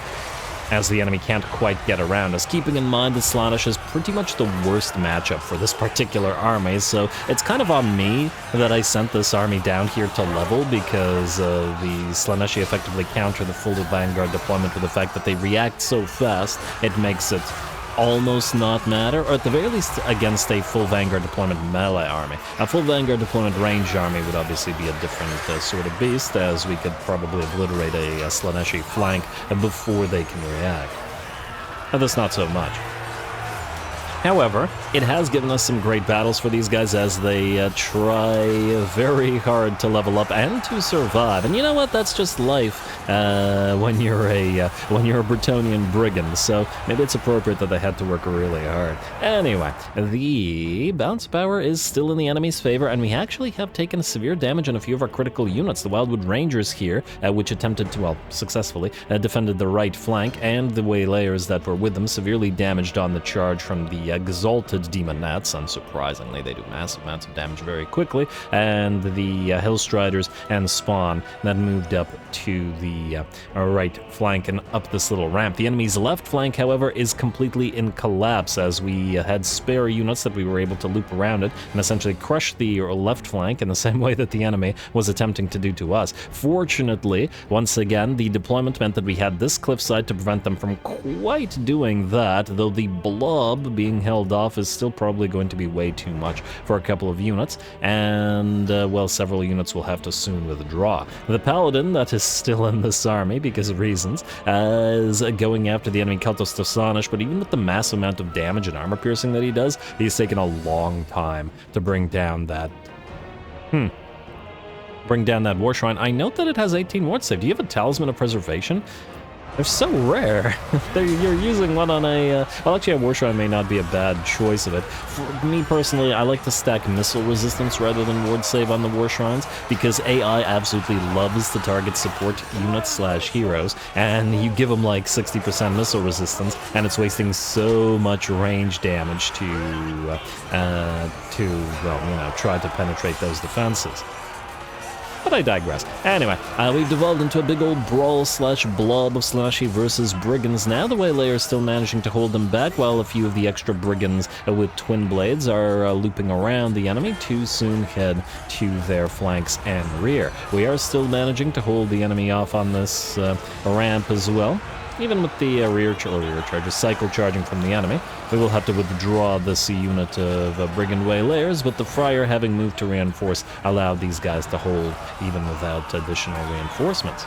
as the enemy can't quite get around us, keeping in mind that Slaanesh is pretty much the worst matchup for this particular army, so it's kind of on me that I sent this army down here to level, because the Slaaneshi effectively counter the full Vanguard deployment with the fact that they react so fast, it makes it almost not matter, or at the very least against a full Vanguard deployment melee army. A full Vanguard deployment range army would obviously be a different sort of beast, as we could probably obliterate a Slaaneshi flank before they can react. But that's not so much. However, it has given us some great battles for these guys as they try very hard to level up and to survive. And you know what? That's just life when you're a Bretonnian brigand. So maybe it's appropriate that they had to work really hard. Anyway, the bounce power is still in the enemy's favor, and we actually have taken severe damage on a few of our critical units. The Wildwood Rangers here, which attempted to, well, successfully defended the right flank, and the Waylayers that were with them severely damaged on the charge from the Exalted Demon Gnats. Unsurprisingly, they do massive amounts of damage very quickly, and the Hellstriders and Spawn that moved up to the right flank and up this little ramp. The enemy's left flank, however, is completely in collapse, as we had spare units that we were able to loop around it and essentially crush the left flank in the same way that the enemy was attempting to do to us. Fortunately, once again, the deployment meant that we had this cliffside to prevent them from quite doing that, though the blob being held off is still probably going to be way too much for a couple of units, and well, several units will have to soon withdraw. The Paladin that is still in this army, because of reasons, is going after the enemy Cultist of Slaanesh, but even with the massive amount of damage and armor piercing that he does, he's taken a long time to bring down that War Shrine. I note that it has 18 ward save. Do you have a Talisman of Preservation? They're so rare. You're using one on a... well, actually, a War Shrine may not be a bad choice of it. For me, personally, I like to stack missile resistance rather than ward save on the War Shrines, because AI absolutely loves to target support units / heroes, and you give them like 60% missile resistance, and it's wasting so much range damage to well, you know, try to penetrate those defenses. But I digress. Anyway, we've devolved into a big old brawl / blob of Slaaneshi versus Brigands. Now the Waylayers still managing to hold them back, while a few of the extra Brigands with twin blades are looping around the enemy to soon head to their flanks and rear. We are still managing to hold the enemy off on this ramp as well. Even with the rear charges cycle charging from the enemy, we will have to withdraw this unit of Brigand Waylayers, but the Friar, having moved to reinforce, allowed these guys to hold even without additional reinforcements.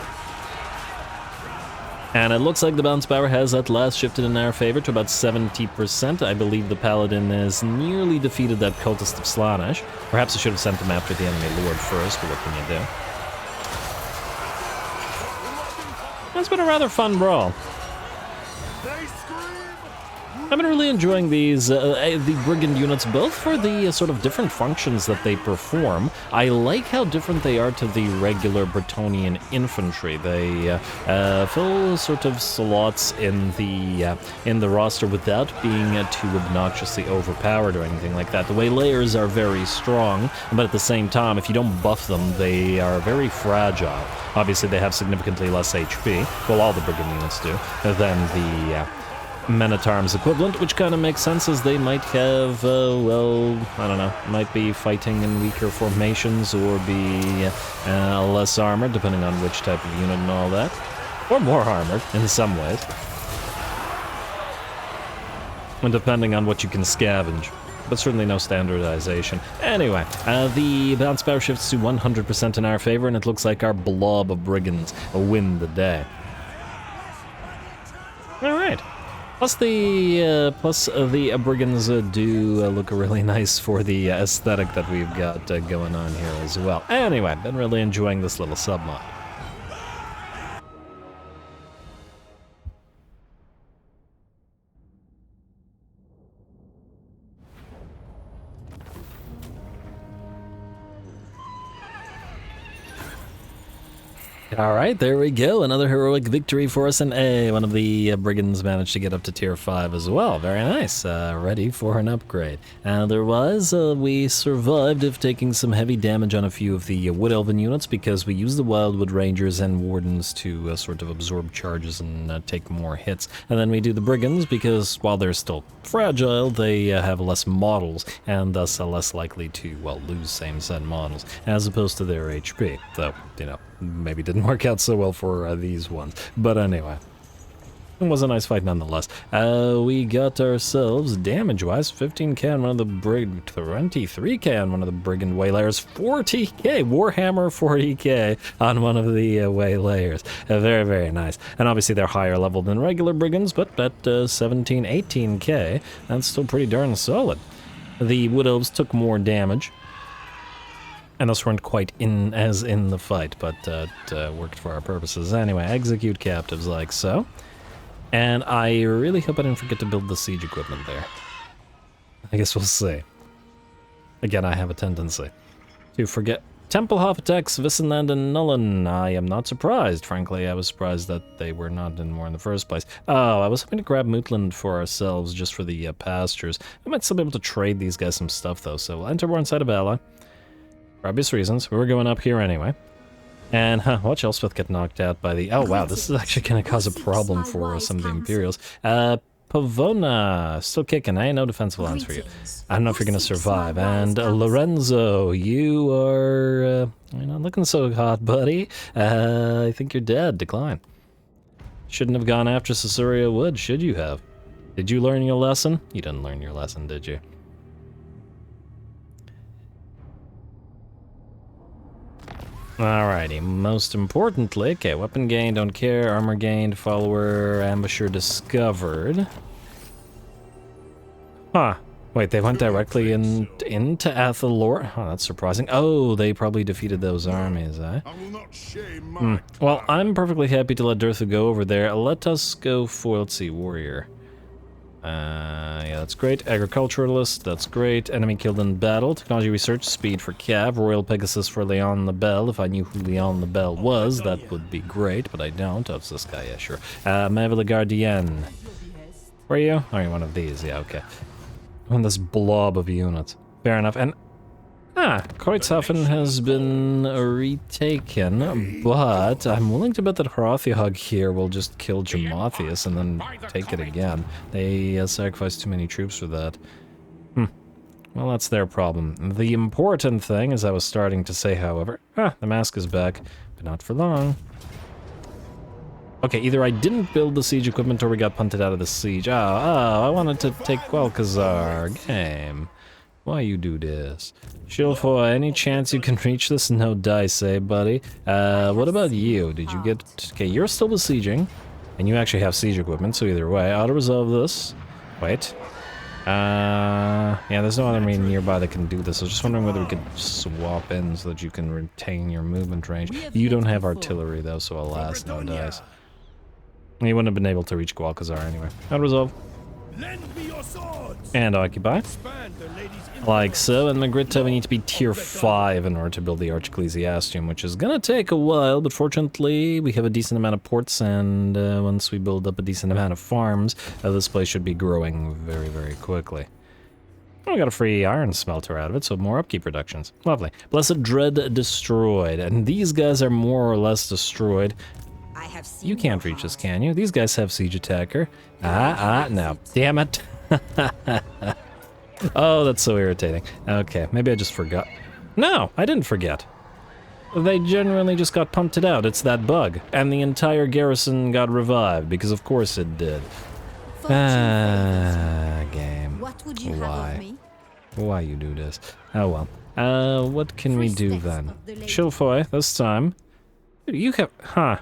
And it looks like the bounce power has at last shifted in our favor to about 70%. I believe the Paladin has nearly defeated that Cultist of Slaanesh. Perhaps I should have sent him after the enemy Lord first, but what can you do? It's been a rather fun brawl. I've been really enjoying these, the Brigand units, both for the sort of different functions that they perform. I like how different they are to the regular Bretonnian infantry. They fill sort of slots in the roster without being too obnoxiously overpowered or anything like that. The Waylayers are very strong, but at the same time, if you don't buff them, they are very fragile. Obviously, they have significantly less HP, well, all the Brigand units do, than the Men-at-Arms equivalent, which kind of makes sense, as they might have, well, I don't know, might be fighting in weaker formations or be less armored, depending on which type of unit and all that. Or more armored, in some ways. and depending on what you can scavenge. But certainly no standardization. Anyway, the bounce power shifts to 100% in our favor, and it looks like our blob of brigands will win the day. Alright. Plus the brigands do look really nice for the aesthetic that we've got going on here as well. Anyway, been really enjoying this little submod. Alright, there we go. Another heroic victory for us, and one of the brigands managed to get up to tier 5 as well. Very nice. Ready for an upgrade. Otherwise, we survived of taking some heavy damage on a few of the Wood Elven units because we used the Wildwood Rangers and Wardens to sort of absorb charges and take more hits. And then we do the brigands because while they're still fragile, they have less models and thus are less likely to, well, lose same set models as opposed to their HP. Though, you know, maybe didn't work out so well for these ones. But anyway, it was a nice fight nonetheless. We got ourselves, damage-wise, 15k on one of the 23k on one of the Brigand Waylayers, 40k, Warhammer 40k on one of the Waylayers. Very, very nice. And obviously they're higher level than regular Brigands, but at 17, 18k, that's still pretty darn solid. The Wood Elves took more damage, and thus weren't quite in the fight, but it worked for our purposes. Anyway, execute captives like so. And I really hope I didn't forget to build the siege equipment there. I guess we'll see. Again, I have a tendency to forget. Templehof attacks Vissenland and Nullen. I am not surprised, frankly. I was surprised that they were not in more in the first place. Oh, I was hoping to grab Mootland for ourselves just for the pastures. I might still be able to trade these guys some stuff, though, so we'll enter war inside of ally. For obvious reasons. We were going up here anyway. And watch Elspeth get knocked out by the... Oh wow, this is actually going to cause a problem for some of the Imperials. Pavona, still kicking, eh? No defensive lines for you. I don't know if you're going to survive. And Lorenzo, you are... you're not looking so hot, buddy. I think you're dead. Decline. Shouldn't have gone after Caesarea Wood, should you have? Did you learn your lesson? You didn't learn your lesson, did you? Alrighty, most importantly, okay, weapon gain, don't care, armor gained, follower, ambusher discovered. Huh, wait, they went directly into Athelor? Oh, that's surprising. Oh, they probably defeated those armies, eh? Well, I'm perfectly happy to let Dirtha go over there. Let us go for, let's see, warrior. Yeah, that's great. Agriculturalist, that's great. Enemy killed in battle. Technology research, speed for Cav. Royal Pegasus for Leon the Bell. If I knew who Leon the Bell was, that would be great, but I don't. Oh, it's this guy, yeah, sure. Mave le Gardien. Where are you? Oh, you're one of these, yeah, okay. On this blob of units. Fair enough. And Kreutzhafen has been retaken, but I'm willing to bet that Hrothihog here will just kill Jamathius and then take it again. They sacrificed too many troops for that. Well, that's their problem. The important thing, as I was starting to say, however... the mask is back, but not for long. Okay, either I didn't build the siege equipment or we got punted out of the siege. I wanted to take Quel'Khazar. Game. Why you do this? Shilfoy, any chance you can reach this? No dice, eh, buddy? What about you? Did you get... Okay, you're still besieging. And you actually have siege equipment, so either way. Auto-resolve this. Wait. Yeah, there's no other marine nearby that can do this. I was just wondering whether we could swap in so that you can retain your movement range. You don't have artillery, though, so alas, no dice. You wouldn't have been able to reach Quel'Khazar anyway. Auto-resolve. And occupy. Like so, and Magritte, we need to be tier 5 in order to build the Arch-Ecclesiastium, which is gonna take a while, but fortunately we have a decent amount of ports, and once we build up a decent amount of farms, this place should be growing very, very quickly. We got a free iron smelter out of it, so more upkeep reductions. Lovely. Blessed Dread destroyed, and these guys are more or less destroyed. You can't reach us, can you? These guys have siege attacker. No. Damn it. Oh, that's so irritating. Okay, maybe I just forgot. No, I didn't forget. They generally just got pumped out. It's that bug. And the entire garrison got revived, because of course it did. Game. What would you have Why? of me? Why you do this? Oh well. What can we do then? Chilfoy, this time. You have... Huh.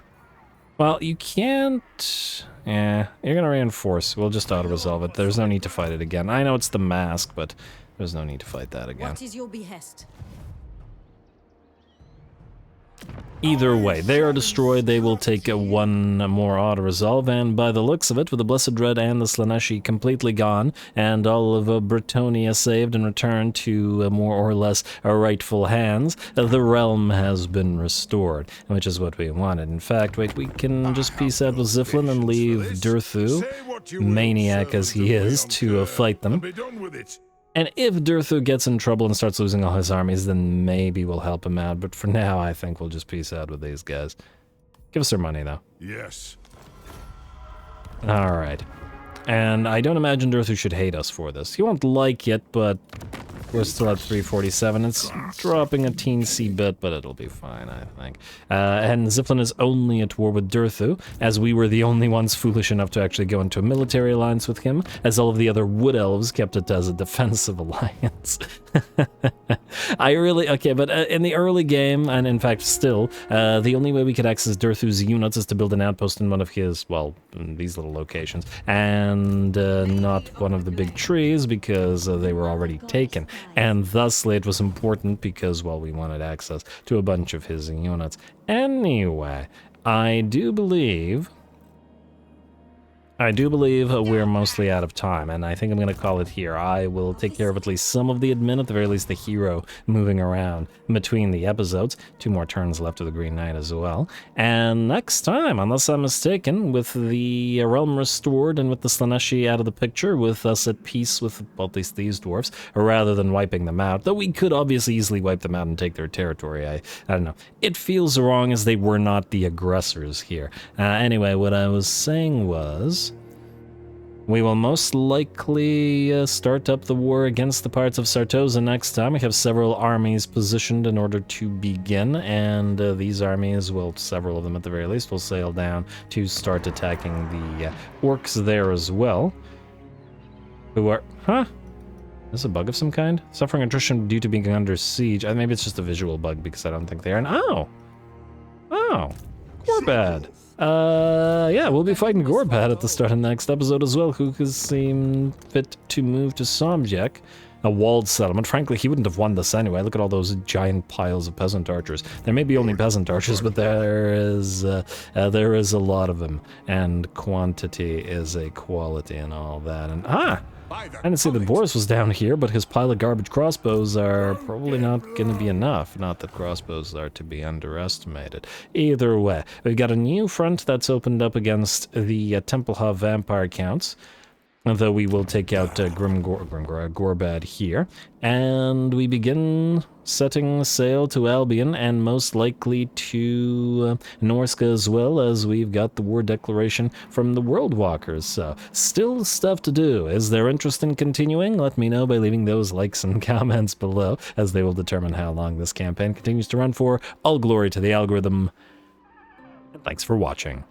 Well, you can't... Yeah, you're gonna reinforce. We'll just auto-resolve it. There's no need to fight it again. I know it's the mask, but there's no need to fight that again. What is your behest? Either way, they are destroyed. They will take one more auto-resolve, and by the looks of it, with the Blessed Dread and the Slaneshi completely gone, and all of Bretonnia saved and returned to more or less rightful hands, the realm has been restored, which is what we wanted. In fact, wait, we can just peace out with Ziflin and leave Durthu, maniac as he is, to fight them. And if Durthu gets in trouble and starts losing all his armies, then maybe we'll help him out. But for now, I think we'll just peace out with these guys. Give us their money, though. Yes. Alright. And I don't imagine Durthu should hate us for this. He won't like it, but we're still at 347. It's dropping a teensy bit, but it'll be fine, I think. And Ziflin is only at war with Durthu, as we were the only ones foolish enough to actually go into a military alliance with him, as all of the other Wood Elves kept it as a defensive alliance. Okay, but in the early game, and in fact still, the only way we could access Durthu's units is to build an outpost in one of his, well, in these little locations, and not one of the big trees, because they were already taken. And thusly it was important because, well, we wanted access to a bunch of his units. Anyway, I do believe we're mostly out of time, and I think I'm going to call it here. I will take care of at least some of the admin, at the very least the hero moving around between the episodes. 2 more turns left of the Green Knight as well. And next time, unless I'm mistaken, with the realm restored and with the Slaneshi out of the picture, with us at peace with at least these dwarfs, rather than wiping them out, though we could obviously easily wipe them out and take their territory. I don't know. It feels wrong as they were not the aggressors here. Anyway, what I was saying was... we will most likely start up the war against the Pirates of Sartosa next time. We have several armies positioned in order to begin, and these armies, well, several of them at the very least, will sail down to start attacking the orcs there as well. Who are... Huh? Is this a bug of some kind? Suffering attrition due to being under siege. Maybe it's just a visual bug because I don't think they are. Oh! Oh! Gorbad! Yeah, we'll be fighting Gorbad at the start of the next episode as well, who has seemed fit to move to Somjek, a walled settlement. Frankly, he wouldn't have won this anyway. Look at all those giant piles of peasant archers. There may be only peasant archers, but there is a lot of them, and quantity is a quality and all that. And I didn't see that Boris was down here, but his pile of garbage crossbows are probably not going to be enough. Not that crossbows are to be underestimated. Either way, we've got a new front that's opened up against the Templeha vampire counts, though we will take out Gorbad here, and we begin setting sail to Albion, and most likely to Norska as well, as we've got the war declaration from the World Walkers. So, still stuff to do. Is there interest in continuing? Let me know by leaving those likes and comments below, as they will determine how long this campaign continues to run for. All glory to the algorithm, and thanks for watching.